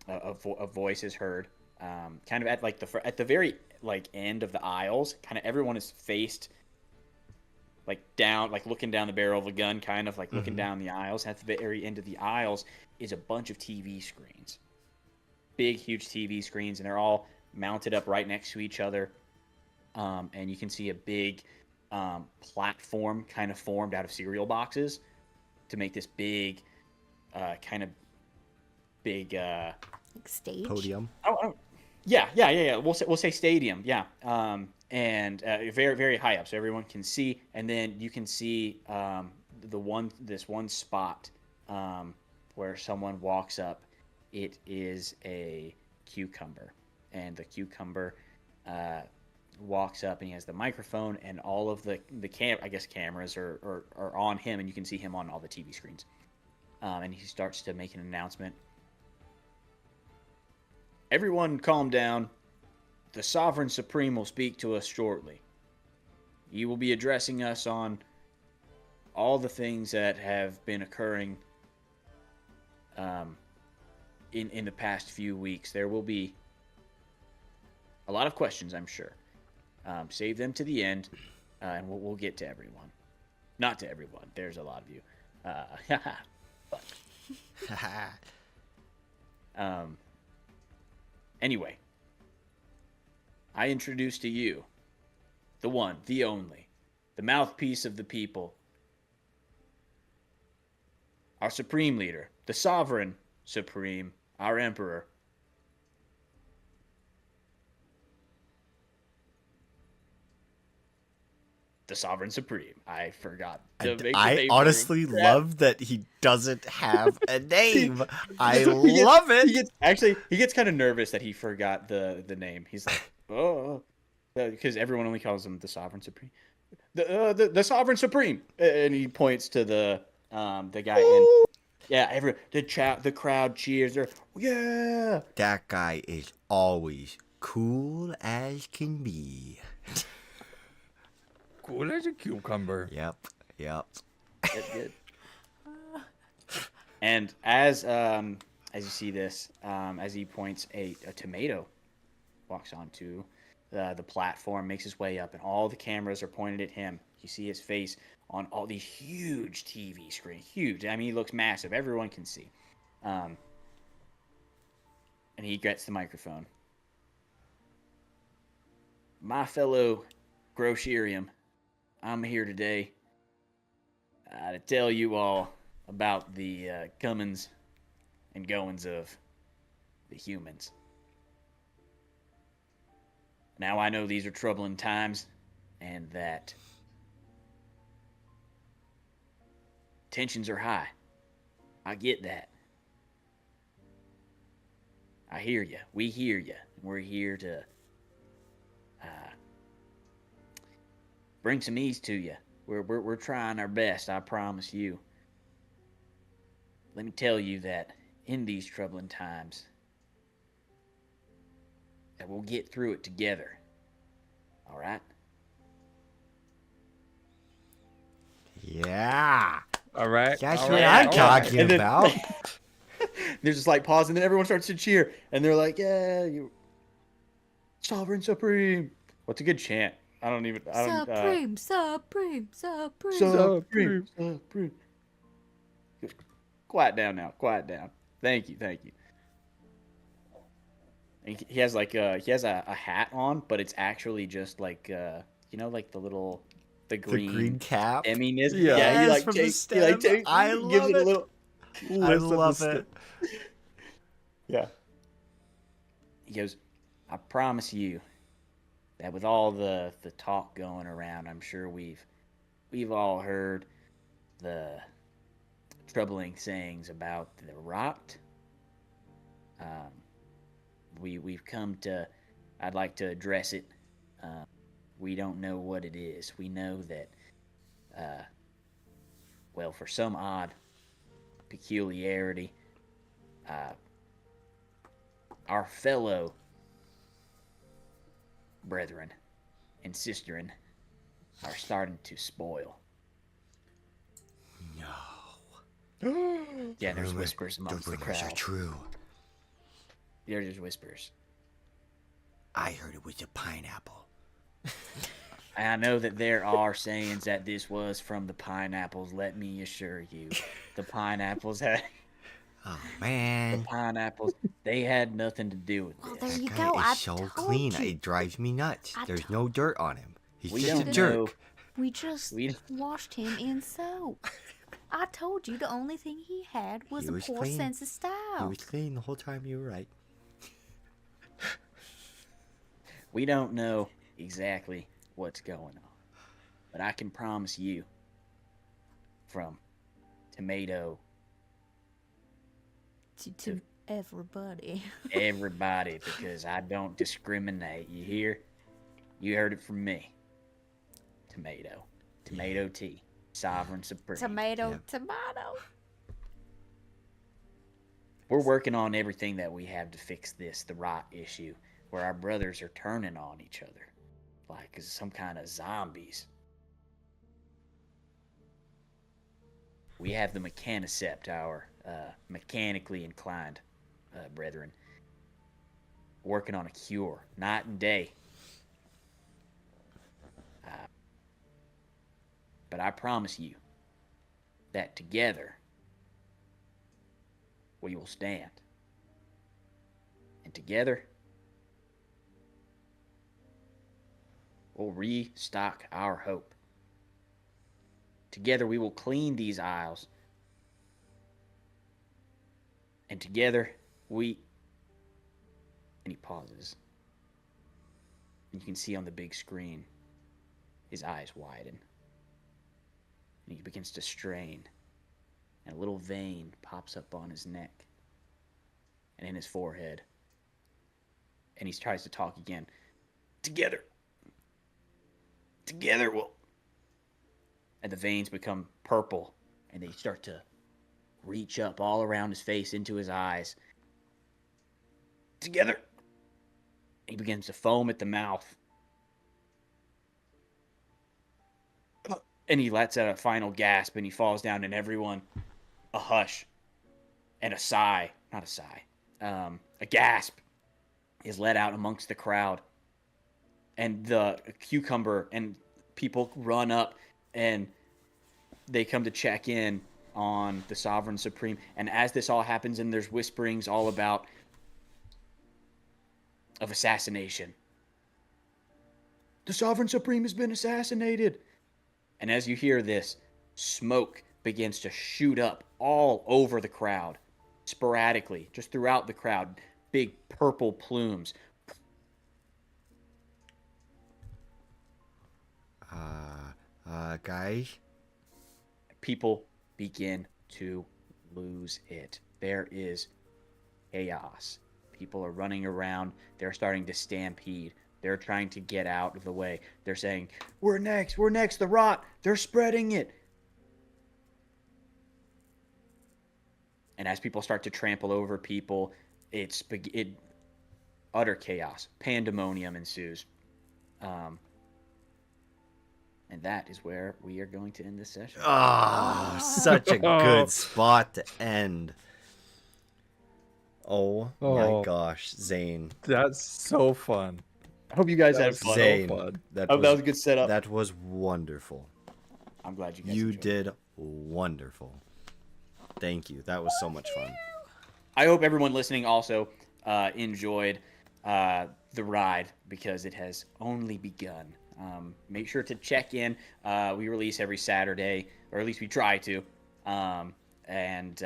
a voice is heard, kind of at like at the very like end of the aisles. Kind of everyone is faced like down, like looking down the barrel of a gun, kind of like looking down the aisles. At the very end of the aisles is a bunch of TV screens, big, huge TV screens, and they're all mounted up right next to each other. And you can see a big platform kind of formed out of cereal boxes to make this big, kind of big. Like stage. Podium. Yeah. We'll say stadium. Yeah. And very, very high up, so everyone can see. And then you can see this one spot where someone walks up. It is a cucumber, and the cucumber walks up, and he has the microphone, and all of the cameras are on him, and you can see him on all the TV screens. And he starts to make an announcement. Everyone calm down. The Sovereign Supreme will speak to us shortly. He will be addressing us on all the things that have been occurring in the past few weeks. There will be a lot of questions, I'm sure. Save them to the end, and we'll get to everyone. Not to everyone. There's a lot of you. But, anyway, I introduce to you the one, the only, the mouthpiece of the people, our supreme leader, the sovereign supreme, our emperor. The sovereign supreme. I forgot to make the I name for him. honestly Crap. love that he doesn't have a name. I He gets- love it. He gets kind of nervous that he forgot the name. He's like, oh, because everyone only calls him the sovereign supreme. The sovereign supreme, and he points to the guy. And yeah, the crowd cheers. They're yeah. That guy is always cool as can be. Cool as a cucumber. Yep. Good. And as you see this, as he points, a tomato walks onto the platform, makes his way up, and all the cameras are pointed at him. You see his face on all these huge TV screens, huge. I mean, he looks massive. Everyone can see. And he gets the microphone. My fellow Grocerium, I'm here today to tell you all about the comings and goings of the humans. Now I know these are troubling times, and that tensions are high. I get that. I hear you. We hear you. We're here to bring some ease to you. We're trying our best, I promise you. Let me tell you that in these troubling times, that we'll get through it together. All right? Yeah. All right. That's all what right, I'm all talking And then- about. There's just like pause, and then everyone starts to cheer, and they're like, "Yeah, you, Sovereign Supreme." What's a good chant? I don't. Supreme. Supreme. Quiet down now. Quiet down. Thank you. And he has like he has a hat on, but it's actually just like like the green cap. eminess. Yes, Yeah, he like from the takes he like stem. takes I he love gives it a it. little. I love it. Yeah. He goes, I promise you that with all the talk going around, I'm sure we've all heard the troubling sayings about the rot. We've come to, I'd like to address it. We don't know what it is. We know that, for some odd peculiarity, our fellow brethren and sisterin are starting to spoil. No. Yeah, there's whispers amongst the rumors are crowd. true. There's whispers. I heard it was a pineapple. I know that there are sayings that this was from the pineapples. Let me assure you, the pineapples had. Oh man. They had nothing to do with Well, this. there you That go. guy I is so told clean. you. It drives me nuts. I There's told- no dirt on him. He's We just a don't jerk. know. We just We- washed him in soap. I told you the only thing he had was He a was poor clean. sense of He style. was clean the whole time. You were right. We don't know exactly what's going on, but I can promise you, from tomato To everybody. everybody, because I don't discriminate. You hear? You heard it from me. Tomato tea, Sovereign Supreme. Tomato. We're working on everything that we have to fix the rot issue, where our brothers are turning on each other, like some kind of zombies. We have the mechanicept, our mechanically inclined brethren, working on a cure, night and day. But I promise you that together we will stand. And together we'll restock our hope. Together we will clean these aisles And together, we... And he pauses. And you can see on the big screen, his eyes widen. And he begins to strain. And a little vein pops up on his neck. And in his forehead. And he tries to talk again. Together. Together we'll... And the veins become purple. And they start to reach up all around his face into his eyes. Together. He begins to foam at the mouth. And he lets out a final gasp and he falls down, and everyone, a hush and a sigh, not a sigh, a gasp is let out amongst the crowd. And the cucumber and people run up and they come to check in on the Sovereign Supreme. And as this all happens, and there's whisperings all about of assassination. The Sovereign Supreme has been assassinated. And as you hear this, smoke begins to shoot up all over the crowd, sporadically, just throughout the crowd. Big purple plumes. Guys? People begin to lose it. There is chaos. People are running around. They're starting to stampede. They're trying to get out of the way. They're saying, we're next, the rot. They're spreading it. And as people start to trample over people, utter chaos. Pandemonium ensues. And that is where we are going to end this session. Oh, such a good spot to end. Oh my gosh, Zane. That's so fun. I hope you guys had fun. Zane, that was a good setup. That was wonderful. I'm glad you guys You enjoyed did wonderful. Thank you. That was so much fun. I hope everyone listening also enjoyed the ride, because it has only begun. Make sure to check in. We release every Saturday, or at least we try to. And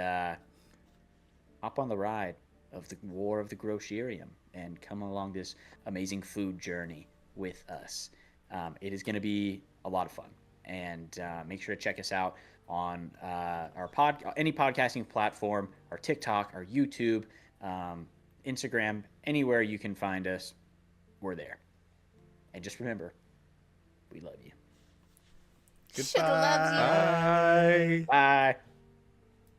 hop on the ride of the War of the Grocerium and come along this amazing food journey with us. It is going to be a lot of fun. And make sure to check us out on any podcasting platform, our TikTok, our YouTube, Instagram, anywhere you can find us. We're there. And just remember, we love you. Sugar loves you. Bye. Bye.